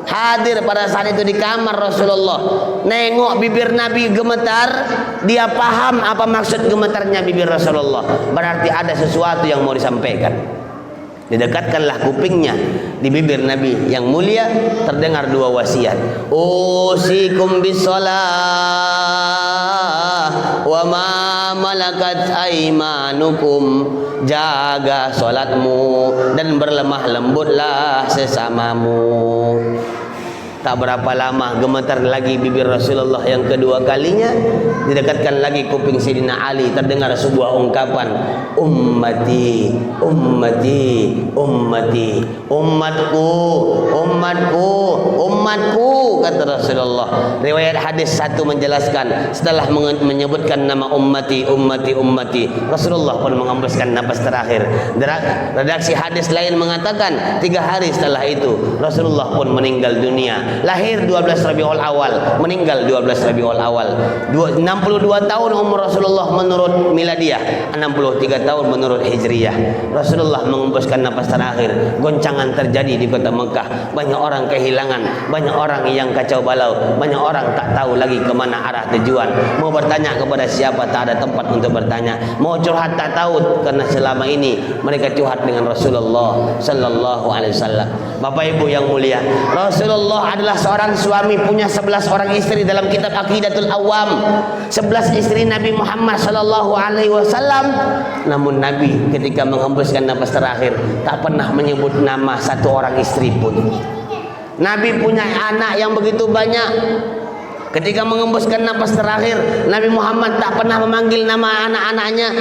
hadir pada saat itu di kamar Rasulullah. Nengok bibir Nabi gemetar, dia paham apa maksud gemetarnya bibir Rasulullah. Berarti ada sesuatu yang mau disampaikan. Didekatkanlah kupingnya di bibir Nabi yang mulia, terdengar dua wasiat. Usikum bisolah wa ma malakat aimanukum. Jaga solatmu dan berlemah lembutlah sesamamu. Tak berapa lama gemetar lagi bibir Rasulullah yang kedua kalinya. Didekatkan lagi kuping Sayyidina Ali, terdengar sebuah ungkapan, ummati, ummati, ummati, umatku, umatku, umatku, kata Rasulullah. Riwayat hadis satu menjelaskan, setelah menyebutkan nama ummati, ummati, ummati, Rasulullah pun mengembuskan napas terakhir. Redaksi hadis lain mengatakan 3 hari setelah itu Rasulullah pun meninggal dunia. Lahir 12 Rabiul Awal, meninggal 12 Rabiul Awal. 62 tahun umur Rasulullah menurut miladiah, 63 tahun menurut hijriyah. Rasulullah mengembuskan napas terakhir. Goncangan terjadi di kota Mekah. Banyak orang kehilangan, banyak orang yang kacau balau, banyak orang tak tahu lagi kemana arah tujuan. Mau bertanya kepada siapa, tak ada tempat untuk bertanya. Mau curhat tak tahu, karena selama ini mereka curhat dengan Rasulullah sallallahu alaihi wasallam. Bapak Ibu yang mulia, Rasulullah adalah seorang suami, punya 11 orang istri. Dalam kitab Aqidatul Awam, 11 istri Nabi Muhammad sallallahu alaihi wasallam. Namun Nabi ketika menghembuskan napas terakhir tak pernah menyebut nama satu orang istri pun. Nabi punya anak yang begitu banyak. Ketika mengembuskan napas terakhir, Nabi Muhammad tak pernah memanggil nama anak-anaknya.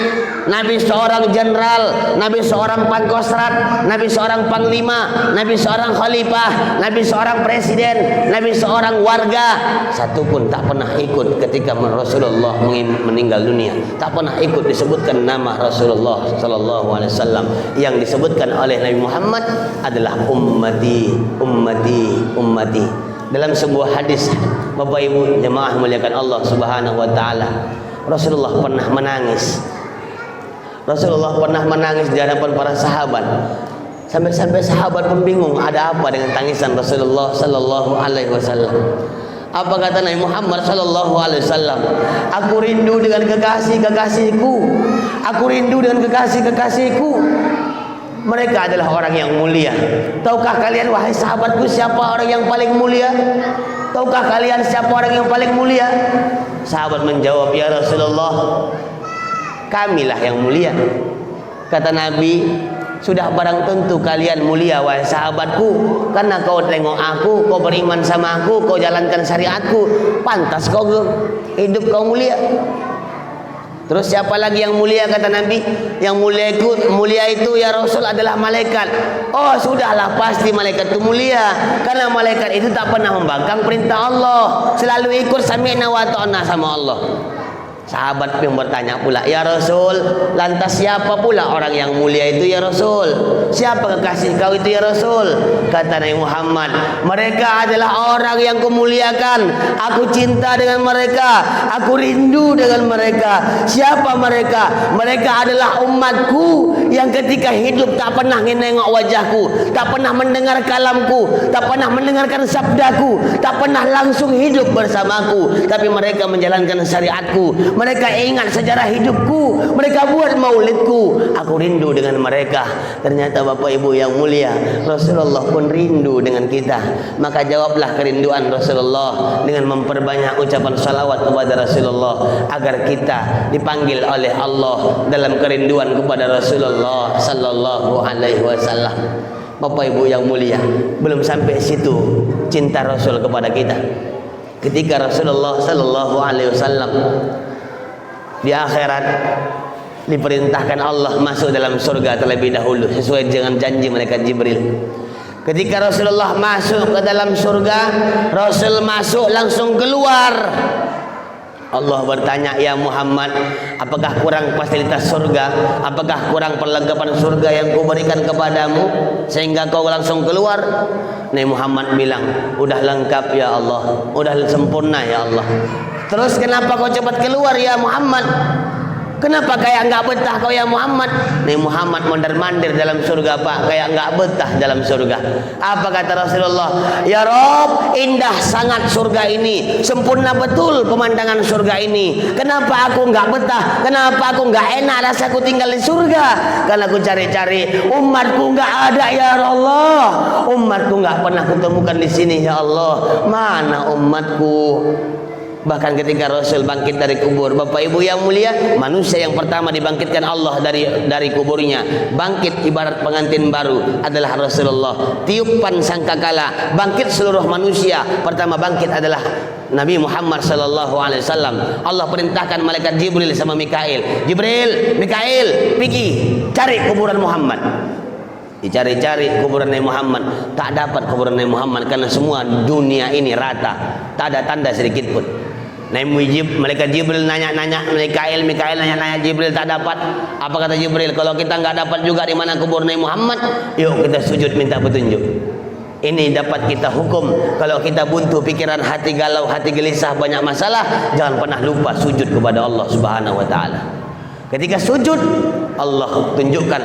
Nabi seorang jenderal, Nabi seorang pangkostrat, Nabi seorang panglima, Nabi seorang khalifah, Nabi seorang presiden, Nabi seorang warga. Satu pun tak pernah ikut ketika Rasulullah meninggal dunia. Tak pernah ikut disebutkan nama Rasulullah sallallahu alaihi wasallam. Yang disebutkan oleh Nabi Muhammad adalah ummati, ummati, ummati. Dalam sebuah hadis, Bapak Ibu jemaah muliakan Allah Subhanahu wa taala, Rasulullah pernah menangis. Rasulullah pernah menangis di hadapan para sahabat. Sampai-sampai sahabat pun bingung, ada apa dengan tangisan Rasulullah sallallahu alaihi wasallam. Apa kata Nabi Muhammad sallallahu alaihi wasallam? Aku rindu dengan kekasih-kekasihku. Aku rindu dengan kekasih-kekasihku. Mereka adalah orang yang mulia. Tahukah kalian wahai sahabatku siapa orang yang paling mulia? Tahukah kalian siapa orang yang paling mulia? Sahabat menjawab, ya Rasulullah, kamilah yang mulia. Kata Nabi, sudah barang tentu kalian mulia wahai sahabatku, karena kau tengok aku, kau beriman sama aku, kau jalankan syariatku, pantas kau hidup kau mulia. Terus siapa lagi yang mulia, kata Nabi? Yang mulia itu ya Rasul adalah malaikat. Oh sudahlah, pasti malaikat itu mulia, karena malaikat itu tak pernah membangkang perintah Allah, selalu ikut sami'na wa ta'na sama Allah. Sahabat pun bertanya pula, ya Rasul, lantas siapa pula orang yang mulia itu ya Rasul? Siapa kekasih kau itu ya Rasul? Kata Nabi Muhammad, mereka adalah orang yang kumuliakan. Aku cinta dengan mereka, aku rindu dengan mereka. Siapa mereka? Mereka adalah umatku yang ketika hidup tak pernah menengok wajahku, tak pernah mendengar kalamku, tak pernah mendengarkan sabdaku, tak pernah langsung hidup bersamaku, tapi mereka menjalankan syariatku. Mereka ingat sejarah hidupku, mereka buat maulidku. Aku rindu dengan mereka. Ternyata Bapak Ibu yang mulia, Rasulullah pun rindu dengan kita. Maka jawablah kerinduan Rasulullah dengan memperbanyak ucapan salawat kepada Rasulullah, agar kita dipanggil oleh Allah dalam kerinduan kepada Rasulullah sallallahu alaihi wasallam. Bapak Ibu yang mulia, belum sampai situ cinta Rasul kepada kita. Ketika Rasulullah sallallahu alaihi wasallam di akhirat diperintahkan Allah masuk dalam surga terlebih dahulu sesuai dengan janji malaikat Jibril. Ketika Rasulullah masuk ke dalam surga, Rasul masuk langsung keluar. Allah bertanya, ya Muhammad, apakah kurang fasilitas surga? Apakah kurang perlengkapan surga yang kuberikan kepadamu sehingga kau langsung keluar? Nabi Muhammad bilang, udah lengkap ya Allah, udah sempurna ya Allah. Terus kenapa kau cepat keluar ya Muhammad? Kenapa kayak enggak betah kau ya Muhammad? Nabi Muhammad mondar-mandir dalam surga, Pak, kayak enggak betah dalam surga. Apa kata Rasulullah? Ya Rob, indah sangat surga ini, sempurna betul pemandangan surga ini. Kenapa aku enggak betah? Kenapa aku enggak enak rasaku tinggal di surga? Karena aku cari-cari umatku enggak ada ya Allah. Umatku enggak pernah kutemukan di sini ya Allah. Mana umatku? Bahkan ketika Rasul bangkit dari kubur, Bapak Ibu yang mulia, manusia yang pertama dibangkitkan Allah dari kuburnya, bangkit ibarat pengantin baru adalah Rasulullah. Tiupan sangkakala bangkit seluruh manusia, pertama bangkit adalah Nabi Muhammad sallallahu alaihi wasallam. Allah perintahkan malaikat Jibril sama Mikail, Jibril, Mikail, pergi cari kuburan Muhammad. Dicari-cari kuburan Nabi Muhammad, tak dapat kuburan Nabi Muhammad karena semua dunia ini rata, tak ada tanda sedikit pun. Malaikat Jibril nanya-nanya Mikail nanya-nanya Jibril, tak dapat. Apa kata Jibril? Kalau kita nggak dapat juga di mana kubur Nabi Muhammad, yuk kita sujud minta petunjuk. Ini dapat kita hukum. Kalau kita buntu pikiran, hati galau, hati gelisah, banyak masalah, jangan pernah lupa sujud kepada Allah Subhanahu wa taala. Ketika sujud, Allah tunjukkan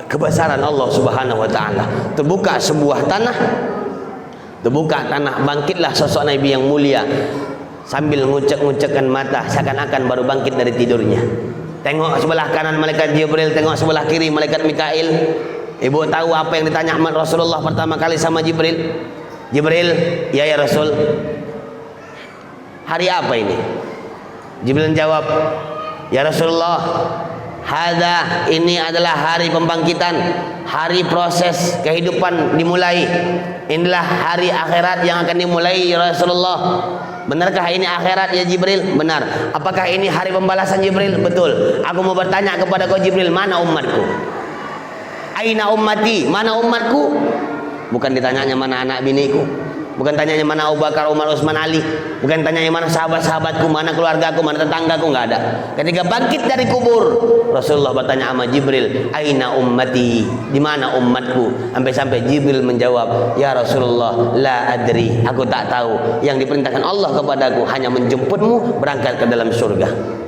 kebesaran Allah Subhanahu wa taala. Terbuka sebuah tanah, bangkitlah sosok Nabi yang mulia sambil ngucek-ngucekkan mata seakan-akan baru bangkit dari tidurnya. Tengok sebelah kanan malaikat Jibril, tengok sebelah kiri malaikat Mikail. Ibu tahu apa yang ditanya Rasulullah pertama kali sama Jibril? Jibril, ya Rasul, hari apa ini? Jibril jawab, ya Rasulullah, hada, ini adalah hari pembangkitan, hari proses kehidupan dimulai. Inilah hari akhirat yang akan dimulai ya Rasulullah. Benarkah ini akhirat ya Jibril? Benar. Apakah ini hari pembalasan Jibril? Betul. Aku mau bertanya kepada kau Jibril, mana umatku? Aina ummati, mana umatku? Bukan ditanyanya mana anak biniku, bukan tanyanya mana Abu Bakar, Umar, Utsman, Ali, bukan tanyanya mana sahabat-sahabatku, mana keluargaku, mana tetanggaku, enggak ada. Ketika bangkit dari kubur, Rasulullah bertanya sama Jibril, aina ummati, di mana umatku? Sampai-sampai Jibril menjawab, ya Rasulullah, la adri, aku tak tahu. Yang diperintahkan Allah kepadaku hanya menjemputmu berangkat ke dalam surga.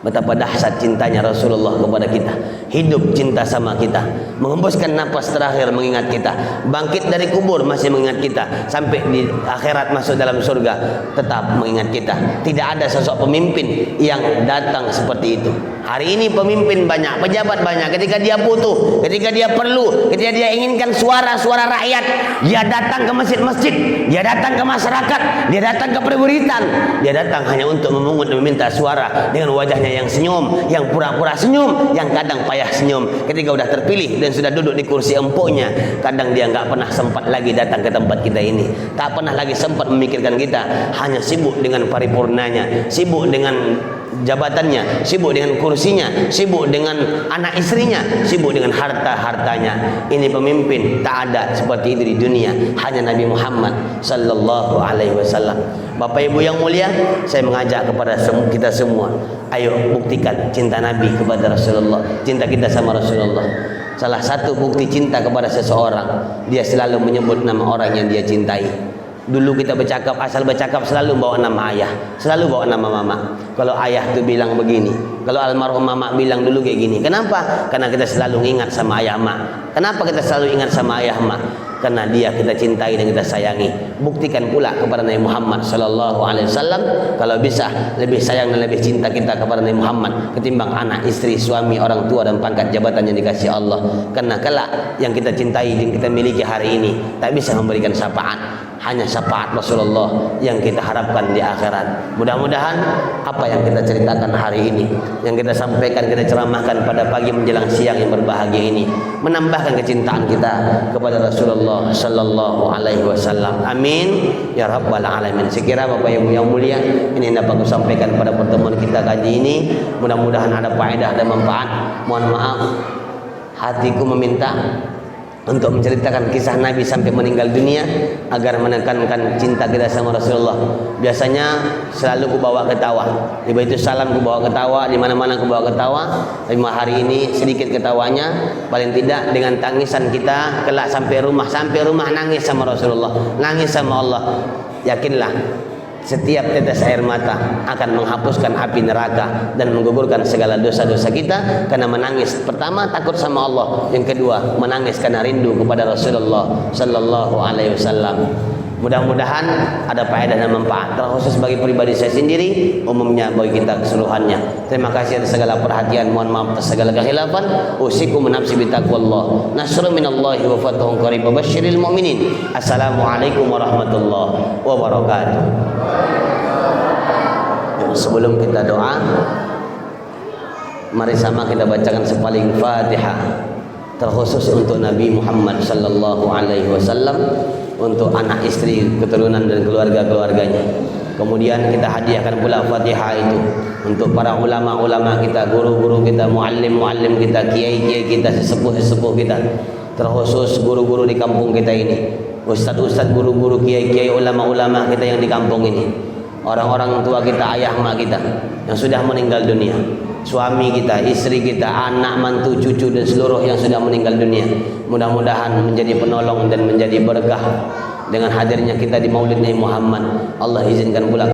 Betapa dahsyat cintanya Rasulullah kepada kita. Hidup cinta sama kita, mengembuskan napas terakhir mengingat kita, bangkit dari kubur masih mengingat kita, sampai di akhirat masuk dalam surga tetap mengingat kita. Tidak ada sosok pemimpin yang datang seperti itu. Hari ini pemimpin banyak, pejabat banyak. Ketika dia butuh, ketika dia perlu, ketika dia inginkan suara-suara rakyat, dia datang ke masjid-masjid, dia datang ke masyarakat, dia datang ke perwiritan, dia datang hanya untuk memungut dan meminta suara dengan wajahnya yang senyum, yang pura-pura senyum, yang kadang payah senyum. Ketika sudah terpilih dan sudah duduk di kursi empuknya, kadang dia nggak pernah sempat lagi datang ke tempat kita ini, tak pernah lagi sempat memikirkan kita, hanya sibuk dengan paripurnanya, sibuk dengan jabatannya, sibuk dengan kursinya, sibuk dengan anak istrinya, sibuk dengan harta-hartanya. Ini pemimpin tak ada seperti itu di dunia, hanya Nabi Muhammad sallallahu alaihi wasallam. Bapak Ibu yang mulia, saya mengajak kepada kita semua, ayo buktikan cinta Nabi kepada Rasulullah, cinta kita sama Rasulullah. Salah satu bukti cinta kepada seseorang, dia selalu menyebut nama orang yang dia cintai. Dulu kita bercakap, asal bercakap selalu bawa nama ayah, selalu bawa nama mama. Kalau ayah tu bilang begini, kalau almarhum mama bilang dulu kayak gini. Kenapa? Karena kita selalu ingat sama ayah mak. Kenapa kita selalu ingat sama ayah mak? Karena dia kita cintai dan kita sayangi. Buktikan pula kepada Nabi Muhammad sallallahu alaihi wasallam, kalau bisa lebih sayang dan lebih cinta kita kepada Nabi Muhammad ketimbang anak, istri, suami, orang tua dan pangkat jabatan yang dikasih Allah. Karena kelak yang kita cintai dan kita miliki hari ini tak bisa memberikan syafaat, hanya syafaat Rasulullah yang kita harapkan di akhirat. Mudah-mudahan apa yang kita ceritakan hari ini, yang kita sampaikan, kita ceramahkan pada pagi menjelang siang yang berbahagia ini, menambahkan kecintaan kita kepada Rasulullah sallallahu alaihi wasallam. Amin ya rabbal alamin. Sekira Bapak Ibu yang mulia, ini yang dapat saya sampaikan pada pertemuan kita kali ini. Mudah-mudahan ada faedah dan manfaat. Mohon maaf, hatiku meminta untuk menceritakan kisah Nabi sampai meninggal dunia agar menekankan cinta kita sama Rasulullah. Biasanya selalu ku bawa ketawa, di Baitul Salam ku bawa ketawa, di mana-mana ku bawa ketawa. Tapi hari ini sedikit ketawanya, paling tidak dengan tangisan kita kelak sampai rumah nangis sama Rasulullah, nangis sama Allah. Yakinlah, setiap tetes air mata akan menghapuskan api neraka dan menggugurkan segala dosa-dosa kita. Karena menangis, pertama takut sama Allah, yang kedua menangis karena rindu kepada Rasulullah sallallahu alaihi wasallam. Mudah-mudahan ada faedah dan manfaat, terkhusus bagi pribadi saya sendiri, umumnya bagi kita keseluruhannya. Terima kasih atas segala perhatian, mohon maaf atas segala kekhilafan. Usikum nafsi bitaqwallah. Nasrun minallahi wa fathun qarib. Basyiril mu'minin. Assalamualaikum warahmatullahi wabarakatuh. Sebelum kita doa, mari sama kita bacakan sepaling Fatihah, terkhusus untuk Nabi Muhammad sallallahu alaihi wasallam, untuk anak istri, keturunan dan keluarga-keluarganya. Kemudian kita hadiahkan pula Fatihah itu untuk para ulama-ulama kita, guru-guru kita, muallim-muallim kita, kiai-kiai kita, sesepuh-sesepuh kita, terkhusus guru-guru di kampung kita ini, ustaz-ustaz, guru-guru, kiai-kiai, ulama-ulama kita yang di kampung ini, orang-orang tua kita, ayah mak kita yang sudah meninggal dunia, suami kita, istri kita, anak, mantu, cucu dan seluruh yang sudah meninggal dunia. Mudah-mudahan menjadi penolong dan menjadi berkah dengan hadirnya kita di Maulid Nabi Muhammad. Allah izinkan pula